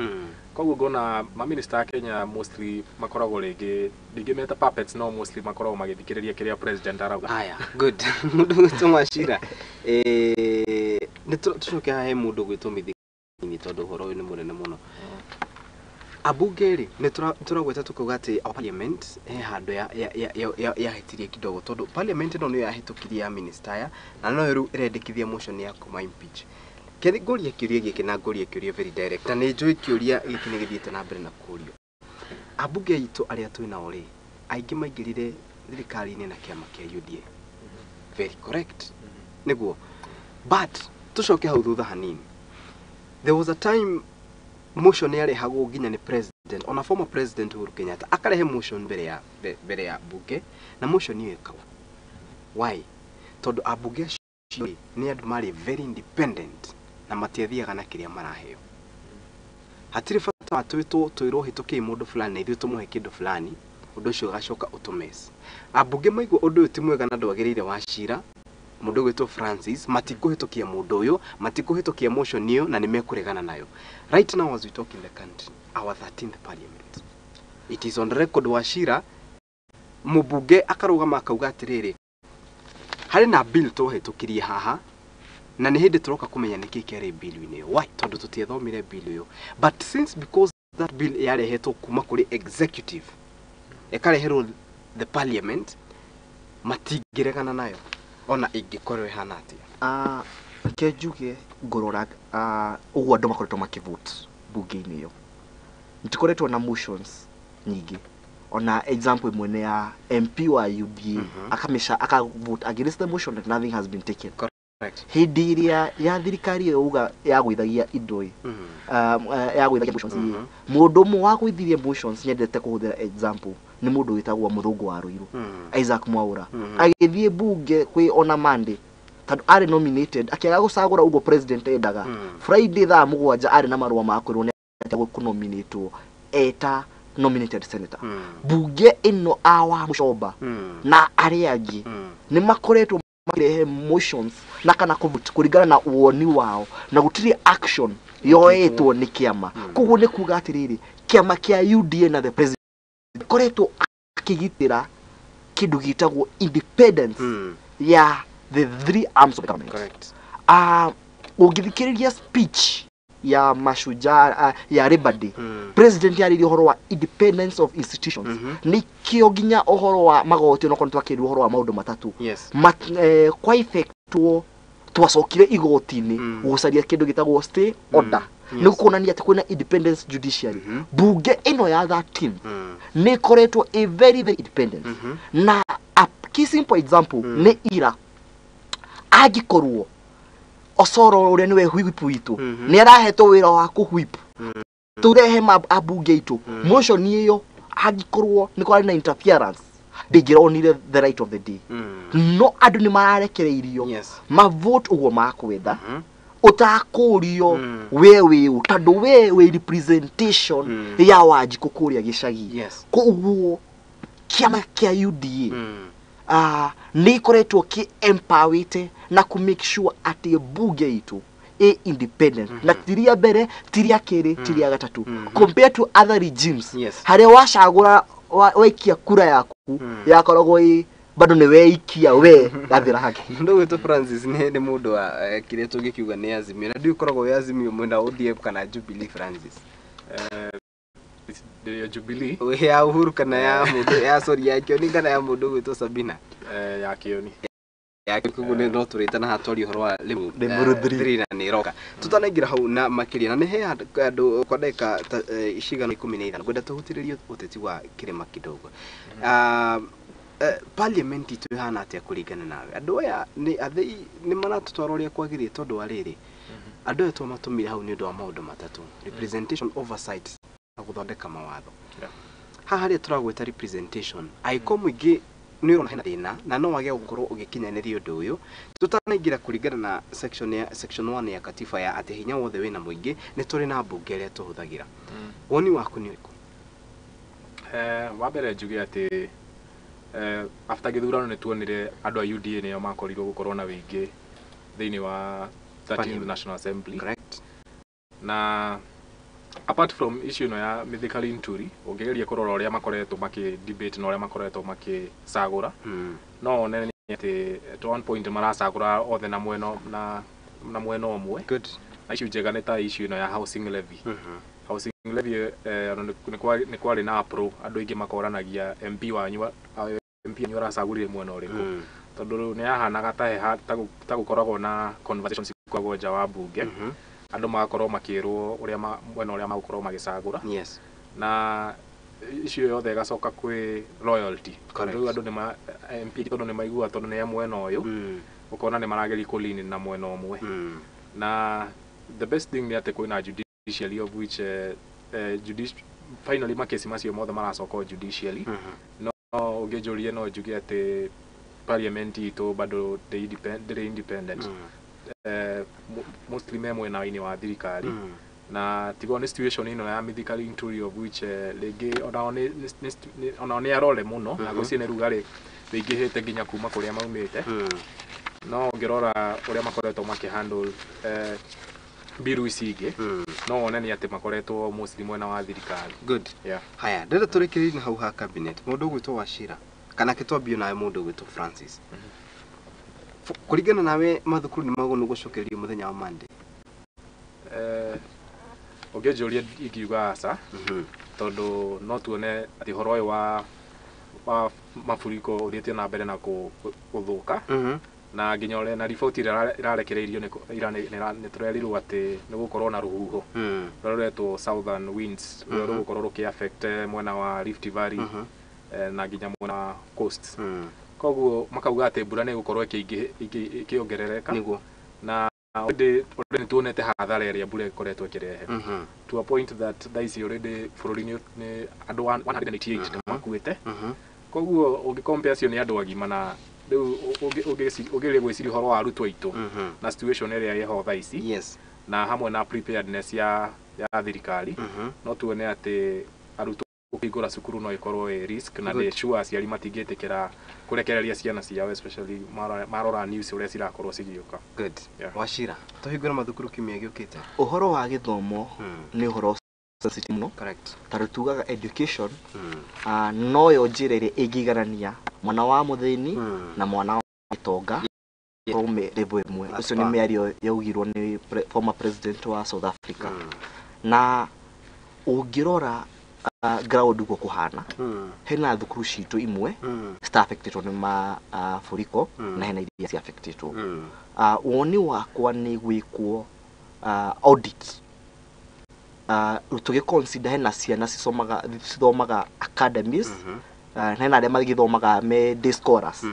Speaker 3: koguo ngona ma minister Kenya mostly makoragwo ringi meta puppets no mostly makoragwo magithikiriria kiria president arauga
Speaker 1: aya good mundu tumashira ni tucoke he mundu gwitumithi ni tondu horo uyu ni munene muno abugeri ni turagweta tukuga ati parliament hando ya hetirie kidogo tondu parliament no ya hitukiria minister ya na no ru irendekithia motion ya kuma impeach kedi goria kiuria giki na goria kiuria very direct na ni njui kiuria giki ni githiete na mbere na kurio abuge itu aria twina ori aingi maingirire thirikari-ini na kiama kia UDA very correct niguo but tucoke hau thutha hanini there was a time motion yale hago ginya ni president ona former president Uhuru Kenyatta akarehe motion mbere ya bunge na motion hiyo ikawa why tondu abunge ni andu mari very independent na matiathiaga na kiria maraheo hatiri fata twiro hituki mundu fulani ithu tumuhe kindu fulani undu ucio gacoka utumesi abunge maigwo undu uyu ti mwega na ndwagirire wa cira mundu gwitwo Francis matikuhitukia mundu uyu matikuhitukia motion hiyo na nimekuregana nayo right now as we talk in the country our 13th parliament it is on record wa cira mubunge akarugama akauga atiriri hari na bill tuhitukirie haha na ni hindi turoka kumenya niki kere bill ine why tondu tutiethomire bill iyo but since because that bill yarehetwo kuma kuri executive ekareherwo the parliament matigiregana nayo ona ingikorwe hana atia
Speaker 2: kejuge ngorora ugwa ndo makoretwo makivote bunge-ini iyo nitikoretwo na motions nyingi ona example imwe ya MP wa UDA akavote against the motion that nothing has been taken
Speaker 1: correct
Speaker 2: hindi iria ya thirikari yo uga ya gwithagia indo ya gwithagia motions mundu mu wa gwithiria motions nyendete kuhuthira example ni mundu witagwo Muthungu wa Ruiru Isaac Mwaura agithie bunge kwi ona Monday tondu ari nominated akiaga gucagura ugo president endaga Friday thaa 7 ari na marua ma kwirwo ni atagwo kunominatwo eta nominated senator bunge ino awa mucoba na ari angi ni makoretwo makirehe motions na kana kuringana na uoni wao na gutiri action yoetwo ni kiama koguo ni kuga atiriri kiama kia UDA na the president koretwo akigitira kindu gitagwo independence ya the three arms of government
Speaker 1: correct
Speaker 2: ugithikiriria speech ya mashujaa ya Rebadi president yari horo wa independence of institutions nikio ginya ohoro wa magoti no kontwa kiri horo wa maundu matatu
Speaker 1: yes
Speaker 2: kwa effectwo twacokire igoti-ini gucaria kindu gitagwo stay order ni kuonania ati kwina independence judiciary bunge ino ya 13 ni koretwo a very very independent na a key simple example ni ira agikorwo osoro uria niwe whip witu ni arahetwo wira wa kuwhip turehe abunge itu motion iyo agikorwo ni kwari na interference ndigironire the right of the day no andu ni mararekereirio ma vote ugo makwenda utakurio wewe tondu wewe representation ya Wanjiku kuria gicagi koguo kiama kia UDA ni koretwo ki empowered na ku make sure ati bunge itu independent na tiria mbere tiria kiri tiria gatatu compared to other regimes haria wacagura waikia kura yaku yakoragwo bado ni weikia we gathira hake
Speaker 1: Mundu witu Francis ni mundu wa kire tungikiuga ni Azimio na ndio koragwo ya Azimio mwenda ODM kana Jubilee Francis
Speaker 3: ya Jubilee
Speaker 1: ya Uhuru kana ya mundu ya sorry ya Kioni kana ya mundu witu Sabina
Speaker 3: ya Kioni
Speaker 1: ya kugu ne no turitana hatori horo wa
Speaker 2: Limuru 3
Speaker 1: na ni roka tutanaingira hau na makiria na ni he andu kwa ndeka ishigana 15 gwenda tuhutiririo uteti wa kirima kidogo parliament itu hana atia kuringana nawe andu aya ni athei ni maratutwara uria kwagirie tondu wa riri andu aya twatumire hau ni undu wa maundu matatu representation oversight na guthondeka mawatho haha ri turagweta representation aiko muingi ni urona hena thina na no wage gukorwo ugikinyaniria undu uyu tutanaingira kuringana na section 1 ya katiba ya ati hinya wothe wina muingi ni turi na bunge ria tuhuthagira woni waku ni uriku
Speaker 3: wa mbere njuge ati after githurano ni tuonire andu a UDA nio makorirwo gukorwo na wingi thiini wa 13th National Assembly.
Speaker 1: Correct.
Speaker 3: Na apart from issue no ya mythical inturi ongereria kurora uria makoretwo maki debate na uria makoretwo maki sagura no ne ati at one point marasagura othe na mweno na mweno omwe
Speaker 1: good
Speaker 3: issue njega ni ta issue no ya housing levy housing levy ni kwari na pro andu ingi makoranagia MP wanyu arasagurire mwena uriku tondu ni ahanaga ta gukoragwo na conversations kwagwo nja wa bunge andu magakorwo makirwo uria mwena uria magukorwo magisagura
Speaker 1: yes
Speaker 3: na icio yothe igacoka kwi loyalty
Speaker 1: tondu
Speaker 3: andu ni MP tondu ni maigua tondu ni mwena uyu ukona ni marageri kulini na mwena omwe na the best thing ni ati kwina judiciary of which finally makesi macio mothe maracoka judiciary no ugejurie no njuge ati parliament ito bado they independent mostly memwe na ini wa thirikari na tigo ni situation ino ya mythical inturi of which legi ona ni arole muno na gucine rugari beingihite nginya kuma kuria maumite no ngirora uria makoretwo makihandle biru icingi no wone ni ati makoretwo mostly mwena wa thirikari
Speaker 1: good
Speaker 3: yeah
Speaker 1: haya ndenda turikiri na hau ha cabinet mundu gwitwo Wachira kana kitwambio nawe mundu gwitwo Francis kuringana nawe mathukuru ni magonu gucokererio muthenya wa Monday
Speaker 3: ongejuria ingiuga asa tondu no tuone ati horo wa mafuriko uthiete na mbere na guthuka na nginya ole na report irarekereirio ni turerirwo ati ni gukorwo na ruhuho ruretwo southern winds rugukorwo ruki affect mwena wa Rift Valley na nginya mwena wa coast koguo makauga ati mbura ni gukorwo ikiongerereka
Speaker 1: niguo
Speaker 3: na already tuonete hathara area mbura ikoretwo ikirehe to a point that that already bururi ni andu 188 ni makuite koguo ungicompare cio ni andu agima na riu ugerie gwiciri horo wa arutwo aitu na situation area yeho thaici
Speaker 1: yes
Speaker 3: na hamwe na preparedness ya thirikari no tuone ati arutwo ukigura cukuru no ikorwo risk na the sure aciari matingitikira kurekereria ciana ciao especially marora news uria cirakorwo cigioka
Speaker 1: good Wachira tuhingura mathukuru kimia giukite
Speaker 2: uhoro wa githomo ni uhoro sensitive no
Speaker 1: correct
Speaker 2: tarutugaga education no yo njirere igigarania mwana wa muthini na mwana wa itonga rome level imwe ucio ni miario yaugirwo ni former president wa South Africa na ungirora ground uko kuhana hena thukuru citu imwe sta affected ni mafuriko na hena iria cia affected woni wakwa ni gwikwo audit tuge consider hena ciana cithomaga academies na hena aria magithomaga me day scholars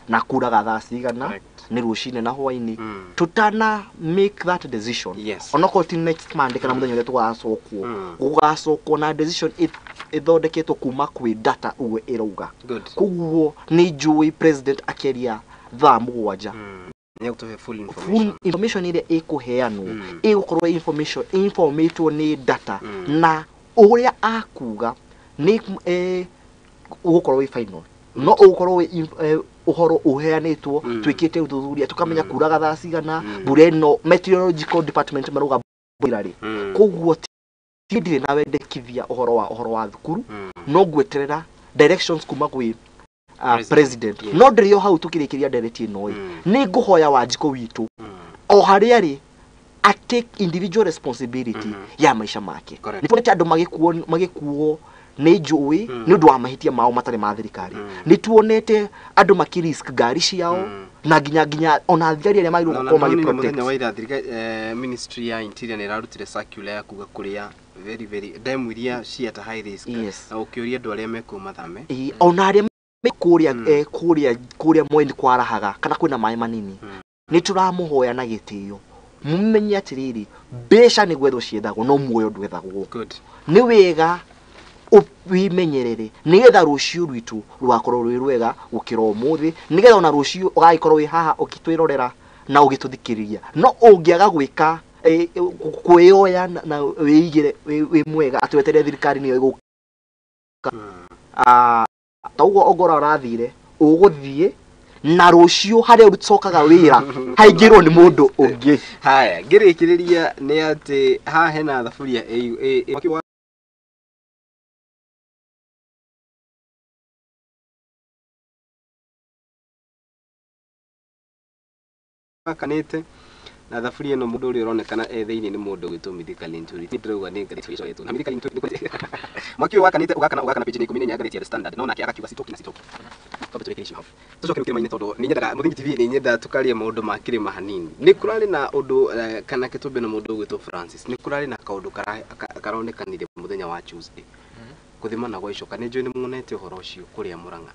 Speaker 2: na kuraga thaa cigana ni rucine na hwaini tutana make that decision onako ti next Monday kana muthenya uria tugacokwo gugacokwo na decision ithondeketwo kuma kwi data uwe irauga kuguo ni njui president akeria thaa mugwanja
Speaker 1: ni gutuhe full
Speaker 2: information ile ikuheanwo igukorwo informatwo ni data na uria akuga ni ugukorwo wi final no ugukorwo uhoro uheanitwo twikite uthuthuria tukamenya kuraga thaa cigana bureno meteorological department maruga mbirari kuguo tidire na wendekithia uhoro wa thukuru no gweterera directions kuma gwi president no ndirio hau tukirikiria ndereti ino ni nguhoya Wanjiko witu o haria ri a take individual responsibility ya maisha make ni tuonete andu magikuo ni njui ni undu wa mahitia mao matare ma thirikari ni tuonete andu makirisk ngari ciao na ginya ona thigari aria magirwo ko magi protect
Speaker 1: wa ira thirikari ministry ya interior ni rarutire circular ya kuga kuria very demu iria ci at high risk na ukiuria andu aria meko mathame
Speaker 2: ona aria kuria mweni kwarahaga kana kwina mai manini ni turamuhoya na gitio mumenye atiriri besha ni gwetho ciethagwo no muoyo ndwethagwo ni wega ubimenyerere nigetha rucio rwitu rwakorwo rwi rwega gukira umuthi nigetha ona rucio ugagikorwo wi haha ukitwirorera na ugituthikiriria no ungiaga gwika kweoya na wiigire wi mwega atwetere thirikari niyo iguka taugo ogora urathire uguthie na rucio haria ucokaga wira haingirwo ni mundu ungi
Speaker 1: haya ngirikiriria ni ati ha hena thaburia kanete na thaburia no mundu uri uronekana thiini ni mundu gitumithika linturi ni ndauga ni ngari twico yetu na mirika linturi mwaki wakanite ugakana page 10 ya ngari ya standard no nake agakiuga sitoki na sitoki tobe turekereshi hafu tucoke rukire maine tondu ni nyendaga Muthingi TV ni nyenda tukarie maundu makire mahanini ni kurari na undu kana kitumbe na mundu gwitwo Francis ni kurari na kaundu karonekanire muthenya wa Tuesday kuthimana gwa icoka ni njui ni munete uhoro ucio kuria Murang'a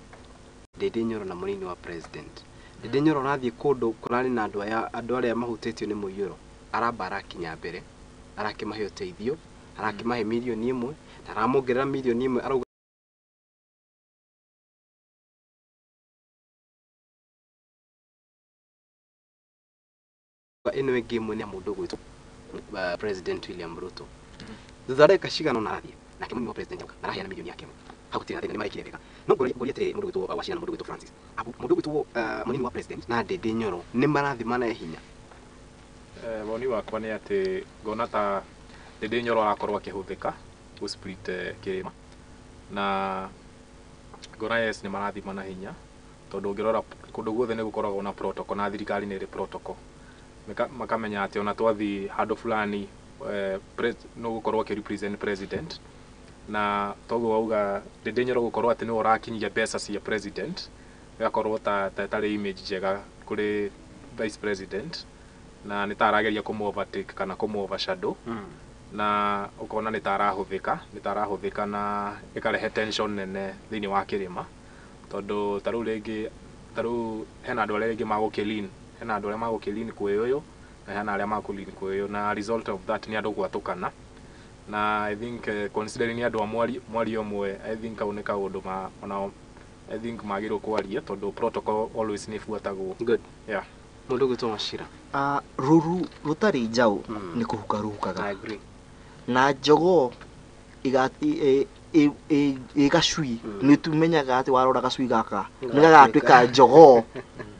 Speaker 1: Ndindi Nyoro na munini wa president Ndindi Nyoro rathie kundu kurari na andu aria mahutitio ni muiyuro arabara kinya mbere arakimahe uteithio arakimahe milioni 1 na aramongerera milioni 1 arauga ino enge mwene mundu gwitwo president William Ruto thutha kashigano na athie nake munini wa president arahia na milioni yake hakutina thina ni marikire wega no ngoriete mundu gwitwo Wachira na mundu gwitwo Francis mundu gwitwo munini wa president na Ndindi Nyoro ni marathimana hinya
Speaker 3: woni wakwa ni ati ngona ta Ndindi Nyoro arakorwo akihuthika ku split kirima na ngona yes ni marathimana hinya tondu ngirora kundu guothe ni gukoragwo na protocol na thirikari ni ri protocol makamenya ati ona twathi handu fulani no gukorwo ki represent president na togo auga Ndindi Nyoro gukorwo ati ni urakinyia pesa cia president gakorwo ta tari image jega kuri vice president na ni tarageria kumu overtake kana kumu overshadow na ukona ni tarahuthika na ikarehe tension nene thini wa kirima tondu taru hena andu aria magukilin hena andu aria magukilin kweyoyo na hena aria makulin kweyoyo na result of that ni andu gwatukana na I think considering andu mwari omwe I think auneka undu ona I think magiro kwaria tondu protocol always ni fuatagwo
Speaker 1: good
Speaker 3: yeah
Speaker 1: mundu gwitwo Wachira
Speaker 2: ruru rutari njau ni kuhukaga
Speaker 1: I agree
Speaker 2: na jogo igacui ni tumenyaga ati warora gacui gaka ni gagatwika jogo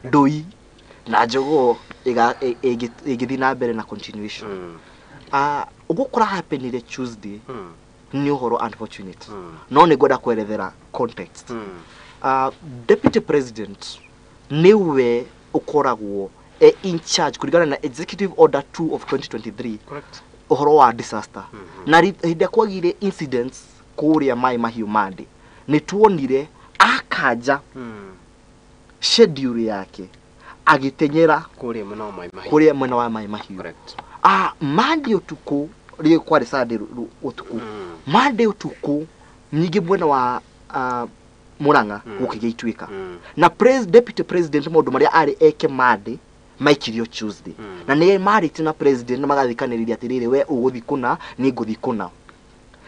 Speaker 2: ndui na jogo igithii na mbere na continuation ugukora happenire Tuesday ni uhoro unfortunate no ni ngoda kwerethera context deputy president niwe ukoragwo in charge kurigana na executive order 2 of 2023
Speaker 1: correct
Speaker 2: uhoro wa disaster na hinde kwagire incidents kuria mai mahiu mandi ni tuonire akaja schedule yake agitenyera
Speaker 1: kuria
Speaker 2: mwena wa mai mahiu
Speaker 1: correct
Speaker 2: mandi utuku ri kwari sade utuku mandi utuku nyingi mwena wa Murang'a gukigeitwika na deputy president mundu maria ari eke mandi maikirio Tuesday na ni marite na president na magathikaniriria atiriri we uguthikuna ni nguthikuna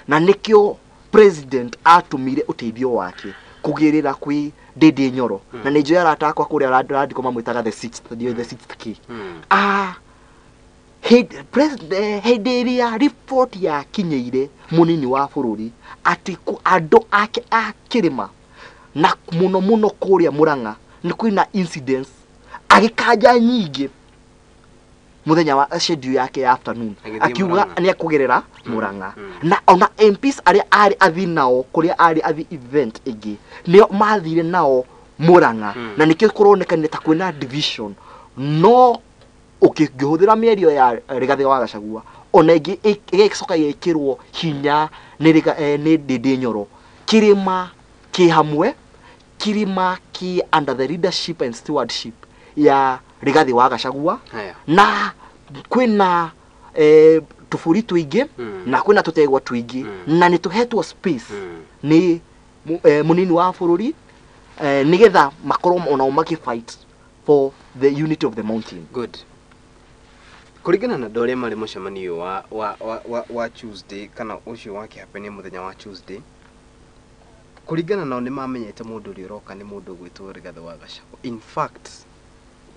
Speaker 2: na nikio president atumire uteithio wake kugirira kwi Ndindi Nyoro na ni njoya ratakwa kuria radiko mamwitaga the 6th key Heideria report ya kinyeire munini wa bururi ati ku andu ake akirima na muno kuria Murang'a ni kwina incidents agikanja nyingi muthenya wa schedule yake ya afternoon akiuga ni akugerera Murang'a na ona MPs ari athinao kuria ari athi event igi ni mathire nao Muranga na nikio kuronekanire ta kwina division no ukingihũthĩra mĩario ya Rigathĩ wa Gachagua ona ingĩ ĩgĩcoka yekĩrwo hinya nĩ Ndindi Nyoro kirima ki hamwe kirima ki under the leadership and stewardship ya Rigathĩ wa Gachagua na kwina tufuri twingi na kwina tutegwa twingi na nituhetwo space ni munini wa bururi nigetha makorwo ona makifight for the unity of the mountain.
Speaker 1: Good. Kuringana na ndore mari mucemanio wa Tuesday kana ucio wake happen muthenya wa Tuesday, kuringana nao ni mamenyete mundu uri uroka ni mundu gwitwo Rigathĩ wa Gachagua. In fact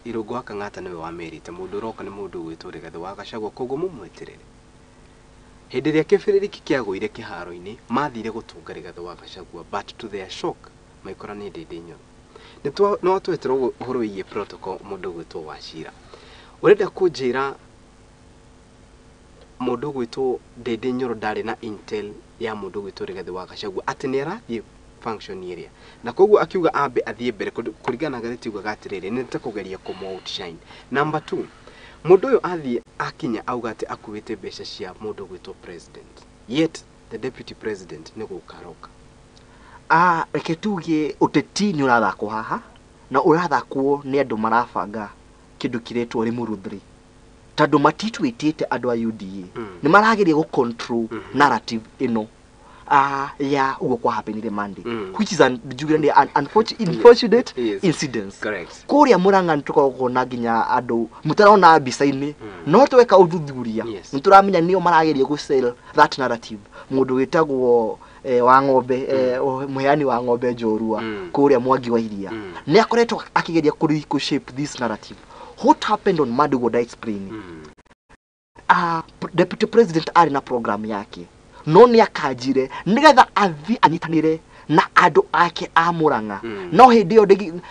Speaker 1: Irungu wa Kang'ata niwe wamerite mundu uroka ni mundu gwitwo Rigathĩ wa Gachagua koguo mumweterere. Hindi ria kibiriki kiagũire kiharo-ini mathire gutunga Rigathĩ wa Gachagua, but to their shock maikora ni Ndindi Nyoro. No tweterwo uhoro iye protocol mundu gwitwo Wachira. Urenda kunjira mundu gwitwo Ndindi Nyoro ndari na intel ya mundu gwitwo Rigathĩ wa Gachagua ati ni arathie function area na koguo akiuga ambe athie mbere kuringana gatheti uga gatiriri ni takugeria kumo outshine. Number 2, mundu uyu athie akinya auga ati akuite mbeca cia mundu gwitwo president, yet the deputy president ni gukaroka.
Speaker 2: Reke tuge uteti ni urathakwo haha na urathakwo ni andu marabanga kindu kiretwo Limuru 3 tondu matitwitite andu a UDA ni marageria go control narrative ino ya ugo kwa happenire Monday which is an unfortunate incidents.
Speaker 1: Correct.
Speaker 2: Kuria Muranga nitukoragwo na nginya andu mutarona mbica-ini no tweka uthuthuria nituramenya nio marageria go sell that narrative. Mundu witagwo wa ng'ombe muheani wa ng'ombe Njorua kuria Mwangi wa Iria ni akoretwo akigeria ku shape this narrative. What happened on Monday would I explain? Deputy president ari na program yake no ni akajire nigetha athi anyitanire na andu ake a Muranga no hindi yo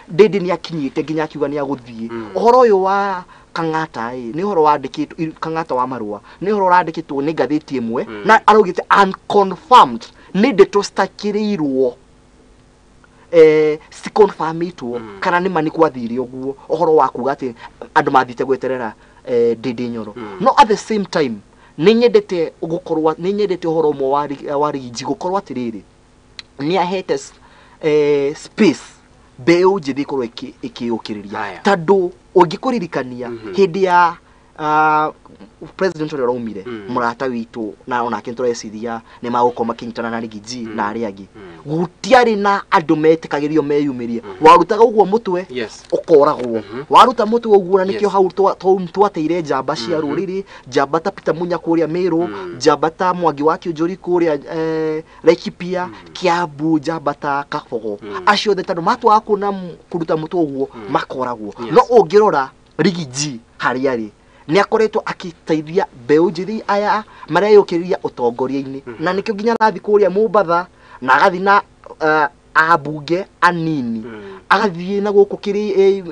Speaker 2: Ndindi ni akinyite nginya akiuga ni aguthie uhoro uyu wa Kang'ata ni uhoro wandikitwo Kang'ata wa Marua ni uhoro wandikitwo ni ngatheti imwe na arugite unconfirmed ni ndeto citakirirwo si confirmitwo kana ni mani kwathire uguo uhoro wa kuga ati andu mathite gweterera Ndindi Nyoro. No at the same time ni nyendete gukorwa ni nyendete uhoro mo wa Rigi gukorwa atiriri ni ahete space beu jithi korwo ikiukiriria tondu ungikuririkania hindi ya president uri raumire murata witu na ona kintureciria ni magukoma kinyitana na Rigi na ari angi gutiari na andu metikagirio meyumirie warutaga uguo mutwe ukoragwo waruta mutwe uguo na nikio hau twateire njamba cia ruriri njamba ta Peter Munya kuria Meru njamba ta Mwangi wa Kĩũnjũri kuria Laikipia Kiambu njamba ta Kabogo acio the tondu matwa kuna kuruta mutwe uguo makoragwo no ungirora Rigi hari ari ni akoretwo akiteithia mbeu njithi aya mareyukiriria utongoria-ini na nikio nginya rathi kuria Mombatha na agathi na abunge anini agathie na guku kiri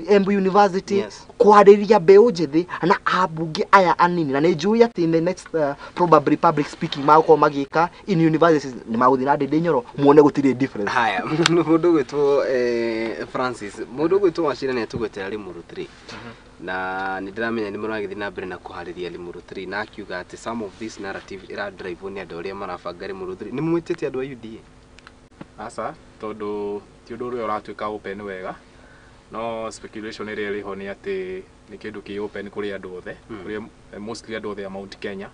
Speaker 2: Embu University kwariria mbeu njithi na abunge aya anini na ni njui ati in the next probably public speaking magoko magika in universities ni maguthi na Ndindi Nyoro muone gutire difference.
Speaker 1: Haya mundu gwitwo Francis mundu gwitwo Wachira ni atugwetera Limuru 3 na nidiramenya ni muragithi na mbere na kuhariria Limuru 3 na akiuga ati some of this narrative ira drive ni andu aria marabanga Limuru 3 ni mwitete andu a UDA
Speaker 3: asa tondu ti undu uria uratuika open wega no speculation iri riho ni ati ni kindu ki open kuri andu othe kuri mostly andu othe a Mount Kenya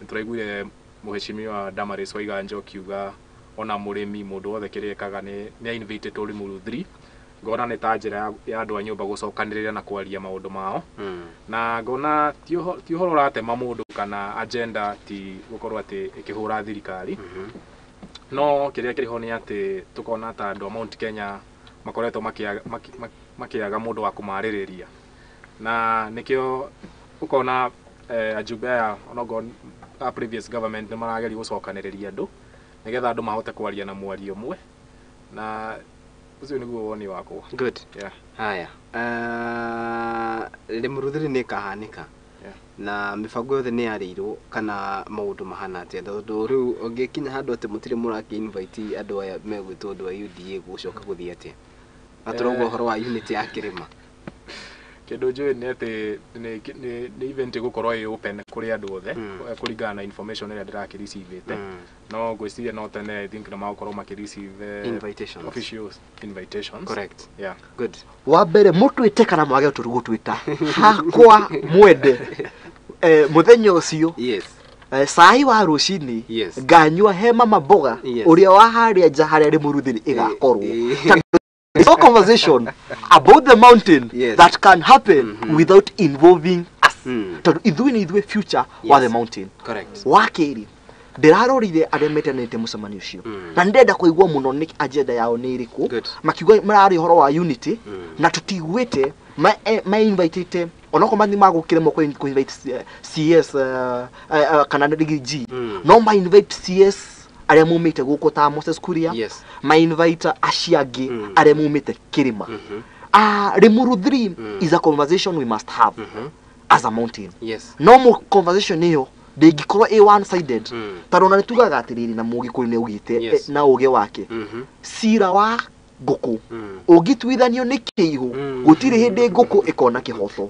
Speaker 3: nituraiguire muheshimiwa Damaris Waiga Njokiuga ona murimi mundu othe kirikaga ni invited to Limuru 3 ngona ni ta njira ya andu a nyumba gucokaniriria na kwaria maundu mao na ngona ti uhoro uratema mundu kana agenda ti gukorwo ati ikihura thirikari no kiria kiriho ni ati tukona ta andu a Mount Kenya makoretwo makiaga mundu wa kumaririria na nikio ukona ajumbe ya onogo a previous government ni marageri gucokaniriria andu nigetha andu mahote kwaria na mwario umwe na ucio niguo woni wako.
Speaker 1: Good. Yeah. Haya Limuru 3 ni kahanika na mifango yothe ni yarirwo kana maundu mahana atia tondu riu ungikinya handu ati mutire muraki invite andu aya megwitwo andu a UDA gucoka guthie atia aturauga horo wa unit ya Kirima
Speaker 3: Kindu njui ni ati ni event gukorwo i open kuri andu othe kuringana na information ira ndirakireceive no ngwiciria no tene I think na magukorwo makireceive
Speaker 1: invitations
Speaker 3: official invitations.
Speaker 1: Correct.
Speaker 3: Yeah.
Speaker 1: Good.
Speaker 2: Wa mbere mutwite kana mwage turugutwita hakwa mwende muthenya ucio
Speaker 1: Yes.
Speaker 2: Sai wa rucini
Speaker 1: Yes.
Speaker 2: nganyua hema maboga
Speaker 1: Yes.
Speaker 2: uria wa haria nja haria ri muruthiri igakorwo no conversation about the mountain
Speaker 1: Yes.
Speaker 2: that can happen without involving us. Tondu ithui ni ithui future wa the mountain.
Speaker 1: Correct.
Speaker 2: Wakiri ndirarorire aria metanite mucemanio ucio na ndenda kuigua muno ni agenda yao ni iriku makiuga marari horo wa unity na tutiguite ma invite onako mani magukire mo ku invite CS kana DG no ma invite CS aria mumite guko ta Moses Kuria.
Speaker 1: Yes.
Speaker 2: Ma invite aciangi aria mumite Kirima. Limuru 3 is a conversation we must have as a mountain.
Speaker 1: Yes.
Speaker 2: No more conversation hiyo ndingikorwo a one sided tarona nitugaga atiriri na mugikuri ni ugite na uge wake sira wa nguku ugitwithanio ni kiigu gutiri hindi nguku ikona kihoto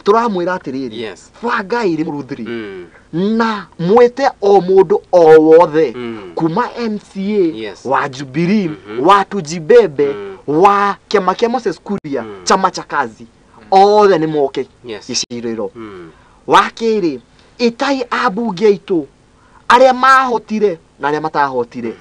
Speaker 2: turamwira atiriri bangai Limuru 3 na mwete o mundu o wothe kuma MCA wa Jubilee wa Tujibebe wa kiama kia Moses Kuria chama cha kazi othe ni moke iciriro wakiri itai abunge aitu aria mahotire na aria matahotire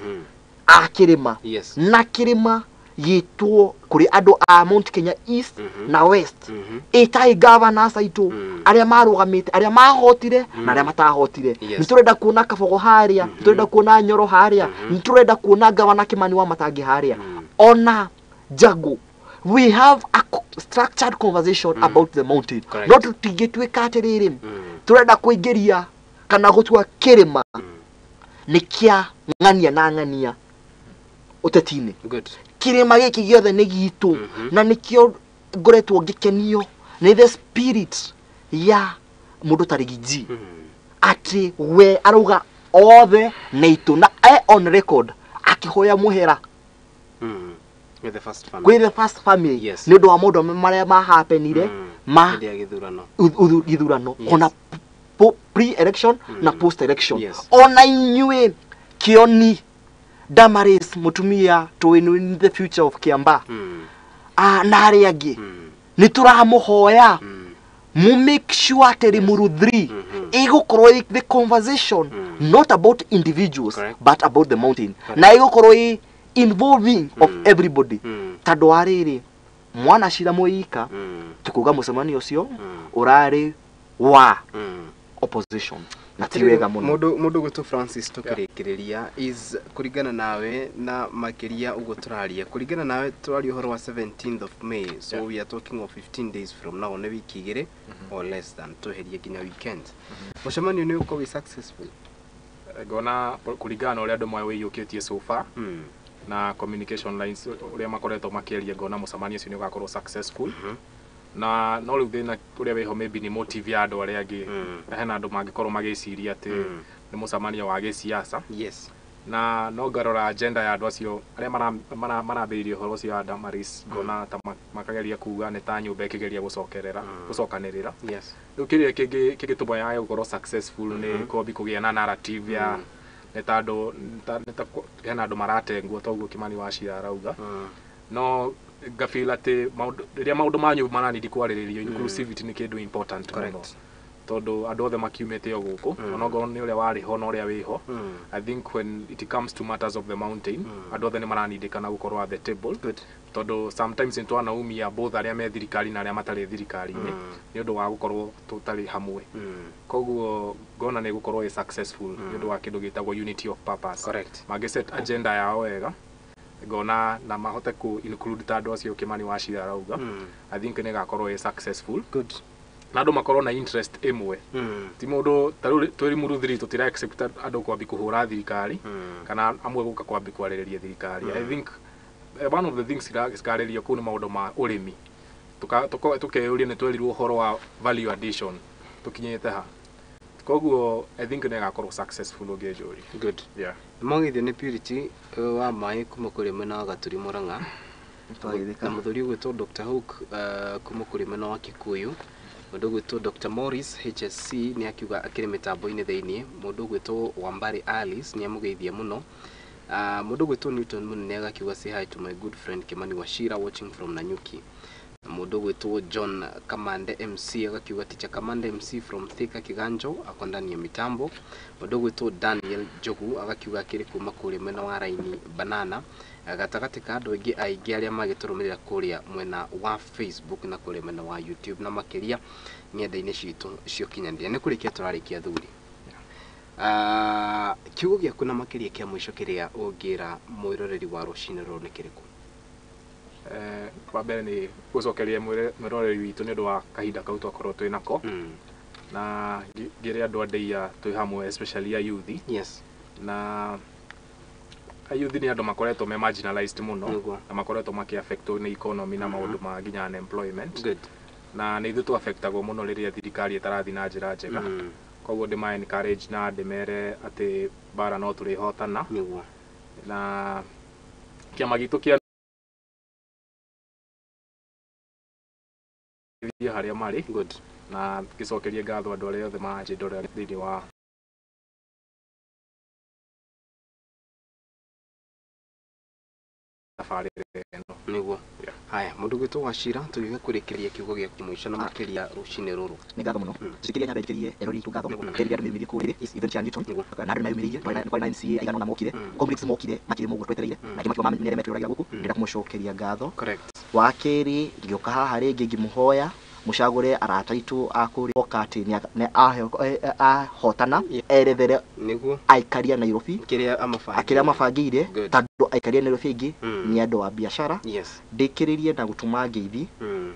Speaker 2: a Kirima na Kirima yitwo kuri andu a Mount Kenya East na West itai governors aitu aria marugamite aria mahotire na aria matahotire niturenda kuona Kabogo haria niturenda kuona Nyoro haria niturenda kuona governor Kimani wa Matangi haria ona Jago. We have a structured conversation about the mountain. Not to get to a category. Turenda kuingiria kana gutua Kirima nikia ngania na ngania utetini.
Speaker 1: Good.
Speaker 2: Kirima giki giothe ni gitu na nikio ngoretwo ngikenio ni the spirit ya mundu tarigiji ati we aruga othe neitu na on record akihoya muhera
Speaker 1: with the
Speaker 2: first family ni undu wa mundu maria mahapenire ma githurano ona pre-election na post-election ona inyue Kioni Damaris mutumia in the future of Kiamba na ari angi ni turamuhoya mu make sure ati Limuru 3 igukorwo the conversation not about individuals but about the mountain na igukorwo involving of everybody tando ariri mwana cira muika tukuga mucemanio ucio urari wa opposition na tiwega muno
Speaker 1: mundu gutu Francis tukirikiria is kuringana nawe na makiria ugo turaria kuringana nawe turaria horo wa 17th of May so we are talking of 15 days from now ne wiki igire or less than tuherie kinya weekend mucemanio ni uko we successful
Speaker 3: gona kuringana uria andu mwe wiyukitie so far na communication lines uria makoretwo makiaria ngona mucemanio ucio ni ugakorwo successful na no riu thina uria wiho maybe ni motive ya andu aria angi hena andu mangikorwo magiciria ati ni mucemanio wa gisiasa na no ngarora agenda ya andu acio aria marambiririe horo cio ya Damaris ngona ta makageria kuga ni ta nyumba ikigeria gucokanirira riu kiria kigituma ya gukorwo successful ni kwambi kugia na narrative ya netando hena andu maratengwo toguo Kimani wa Shira arauga no ngafeel ati riria maundu manyu maranidi kwariririo inclusivity ni kindu important muno tondu andu othe makiumete o guku onogo ni uria wari ho na uria wiho I think when it comes to matters of the mountain andu othe ni maranidikana gukorwo at the table tondu sometimes into anaumia both aria me thirikari na aria matari thirikari ni undu wa gukorwo tutari hamwe koguo ngona ni gukorwo successful ni undu wa kindu gitagwo unity of purpose magiset agenda yao wega ngona na mahote ku include tandu acio Kimani wa Shira arauga I think ni gakorwo successful na andu makorwo na interest imwe ti mundu turi Limuru 3 tutira accept andu kwambi kuhura thirikari kana amwe guka kwambi kwaririria thirikari I think one of the things iskaririo ku ni maundu ma urimi tukeyuria ni twerirwo horo wa value addition tukinyete ha koguo I think ni gakorwo successful
Speaker 1: good mogithio ni purity wa mai kuma kuri mwena wa Gaturi Murang'a na muthuri gwitwo Dr. Hook kuma kuri mwena wa Kikuyu, mundu gwitwo Dr. Morris HSC ni akiuga akiri mitambo-ini thiini, mundu gwitwo Wambari Alice ni amugeithia muno, mundu gwitwo Newton munene agakiuga say hi to my good friend Kimani Wachira watching from Nanyuki. Mundu gwitwo John Kamande MC agakiuga teacher Kamande MC from Thika Kiganjo akondania mitambo. Mundu gwitwo Daniel Jogu agakiuga akiri kuma kuri mwena wa Raini Banana, gatagati ka andu aingi aria magiturumirira kuria mwena wa Facebook na kuri mwena wa YouTube na makiria ng'enda-ini citu cio kinyandia ni kurikia turarikia thuri. Kiugo giaku na makiria kia mwisho kiria ungira mwiroreri wa rucini ruru ni kiriku?
Speaker 3: Kwa mbere ni gucokeria mwiroreri witu ni ndu wa kahinda kau twakorwo twi nako, na ngire andu andeia twi hamwe especially a youth.
Speaker 1: Yes.
Speaker 3: Na youth ni andu makoretwo me marginalized muno na makoretwo maki affect ni economy na maundu ma nginya unemployment.
Speaker 1: Good.
Speaker 3: Na ni ithu tu affectagwo muno riria thirikari itarathi na njira njega. Koguo ndima encourage na ndimere ati bara no turi hotana. Na kiama gitu kia haria mari
Speaker 1: good
Speaker 3: na gicokerie ngatho andu aria othe manjindorera thiini wa safari eno
Speaker 1: niguo. Haya, mundu gwitwo Wachira tugiga kurikiria kiugo giaku mwisho na makiria rucini ruru.
Speaker 2: Ni ngatho muno cikiria nyambe ikirie erori tu ngatho keria andu mithiri kuri even chan Newton na andu nayo miririe kwa MCA aigana na mokire complex mokire makire mugo twetereire na kimakio mamenyere meturagira guku ndira kumucokeria ngatho.
Speaker 1: Correct.
Speaker 2: Wa keri ngioka haha ringi ngimuhoya mucagure arata itu akuri okati ni ahotana erethere
Speaker 1: niguo
Speaker 2: aikaria Nairobi
Speaker 1: kiria
Speaker 2: amabangire tandu aikaria Nairobi ingi ni andu wa biashara.
Speaker 1: Yes.
Speaker 2: Ndikiririe na gutuma ngeithi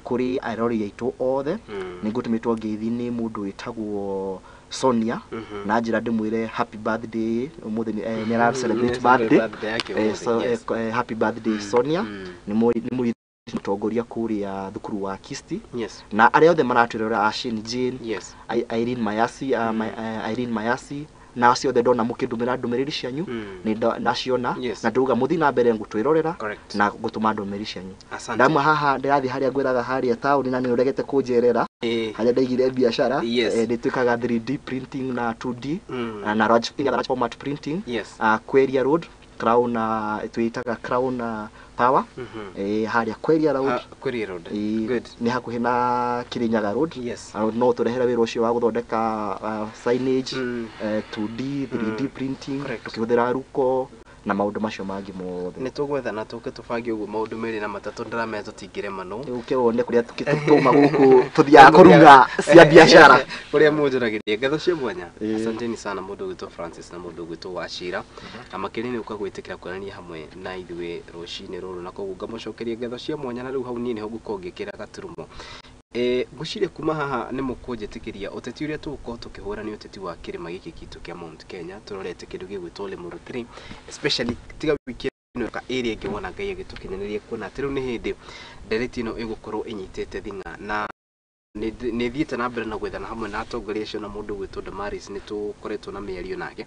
Speaker 2: kuri arori yaitu othe ni gutumitwo ngeithi ni mundu witagwo Sonia na njira ndimwire happy birthday umuthi ni ara celebrate birthday. Happy birthday Sonia. Ni mutongoria kuria thukuru wa Kisti.
Speaker 1: Yes.
Speaker 2: Na aria othe maratwirora Ashin Jane.
Speaker 1: Yes.
Speaker 2: Irene Mayasi Irene Mayasi na acio othe ndona mukindumira ndumiriri cianyu ni naciona na nduga muthi na mbere ngutwirorera na gutuma ndumiriri cianyu. Ndamwe haha ndirathi haria ngwiraga haria tauni na ni uregete kunjerera haria ndaigire biashara ndituikaga 3D printing na 2D na large format printing. Quelia Road Crown tuitaga Crown Power haria Quelia Road.
Speaker 1: Good.
Speaker 2: Ni hakuhi na Kirinyaga Road. No turehera wira ucio wa guthondeka signage 2D 3D printing tukihũthĩra ruko na maundu macio mangi mothe.
Speaker 1: Ni tugwethana tuke tubange uguo maundu meri na matatu ndĩramenya tũtingĩre mano.
Speaker 2: Ukĩone kũrĩa tũtuma gũkũ tuthiaga kũruga cia biashara
Speaker 1: kũrĩa mũnjũragĩria ngatho cia mwanya. Asanteni sana mũndũ gwitũ Francis na mũndũ gwitũ Wachira. Amakĩrĩ nĩ ũka gwĩtĩkĩra kuonania hamwe na ithuĩ rũcinĩ rũrũ na koguo ngamucokeria ngatho cia mwanya na rĩu hau niĩ nĩho ngũkorwo ngĩkĩra gaturumo. Ngwĩciria kuma haha nĩ mũkũnjĩtĩkĩria ũteti ũrĩa tũgũkorwo tũkĩhũra nĩ ũteti wa kĩrĩma gĩkĩ gitũ kĩa Mount Kenya. Tũrorete kĩndũ gĩgwĩtwo Limuru 3 especially tiga wiki ĩno ka area ĩngĩ wona Ngai agĩtũkinyanĩria kuona atĩ rĩu nĩ hĩndĩ ndereti ĩno ĩgũkorwo ĩnyitĩte thing'a na nĩ thiĩte na mbere na gwethana hamwe na atongoria acio na mũndũ gwĩtwo Damaris nĩ tũkoretwo na mĩario nake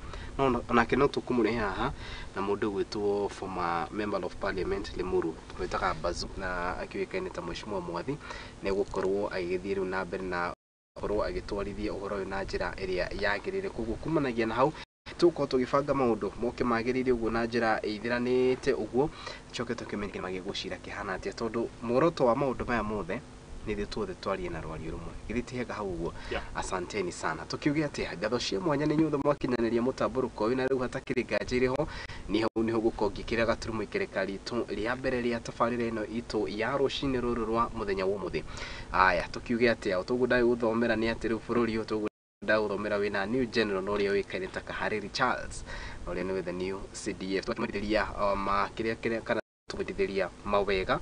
Speaker 1: onake no tũkũmũrehe haha na mũndũ gwĩtwo former member of parliament Limuru twĩtaga Bazu na akĩũĩkaine ta Mheshimiwa Mwathi nĩ gũkorwo agĩthiĩ rĩu na mbere na gũkorwo agĩtwarithia ũhoro ũyũ na njĩra ĩrĩa yagĩrĩire. Koguo kumanagia na hau tuko tugibanga maundu moke magĩrĩire ũguo na njĩra ĩithiranĩte ũguo coke tũkĩmenye magĩgũcira kĩhana atĩa tondu muoroto wa maundu maya mothe ni ithuĩ tuothe twarie na rwario rumwe githitihenga hau ũguo. Asanteni sana tukiuge atĩa ngatho cia mwanya nĩ inyuothe mwakinyanĩria mũtambo ũyũ na rĩu hatakĩrĩ nganja ĩrĩho ni hau nĩho gũkorwo ngĩkĩra gaturumo ikereka ritũ rĩa mbere rĩa tabarĩra ĩno itũ ya rũcinĩ rũrũ rwa mũthenya wa ũmũthĩ. Aya tukiuge atĩa ũtoguo ndagĩ gũthomera nĩ atĩ rĩu bũrũri ũtoguo ndaguthomera wina new general no ria wikaire ta Kahariri Charles no ria ni the new CDF twakĩmwendithĩria makĩrĩa kana twendithĩria mawega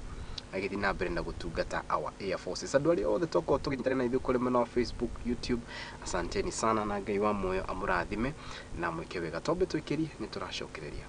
Speaker 1: agĩthiĩ na mbere na gũtungata our air forces. Andũ arĩa othe twakorwo tũgĩnyitanĩra na ithuĩ kũrĩ mwena wa Facebook, YouTube, asanteni sana na Ngai wa muoyo amũrathime na mwĩke wega. Twambe twĩkĩrie nĩ tũracokereria.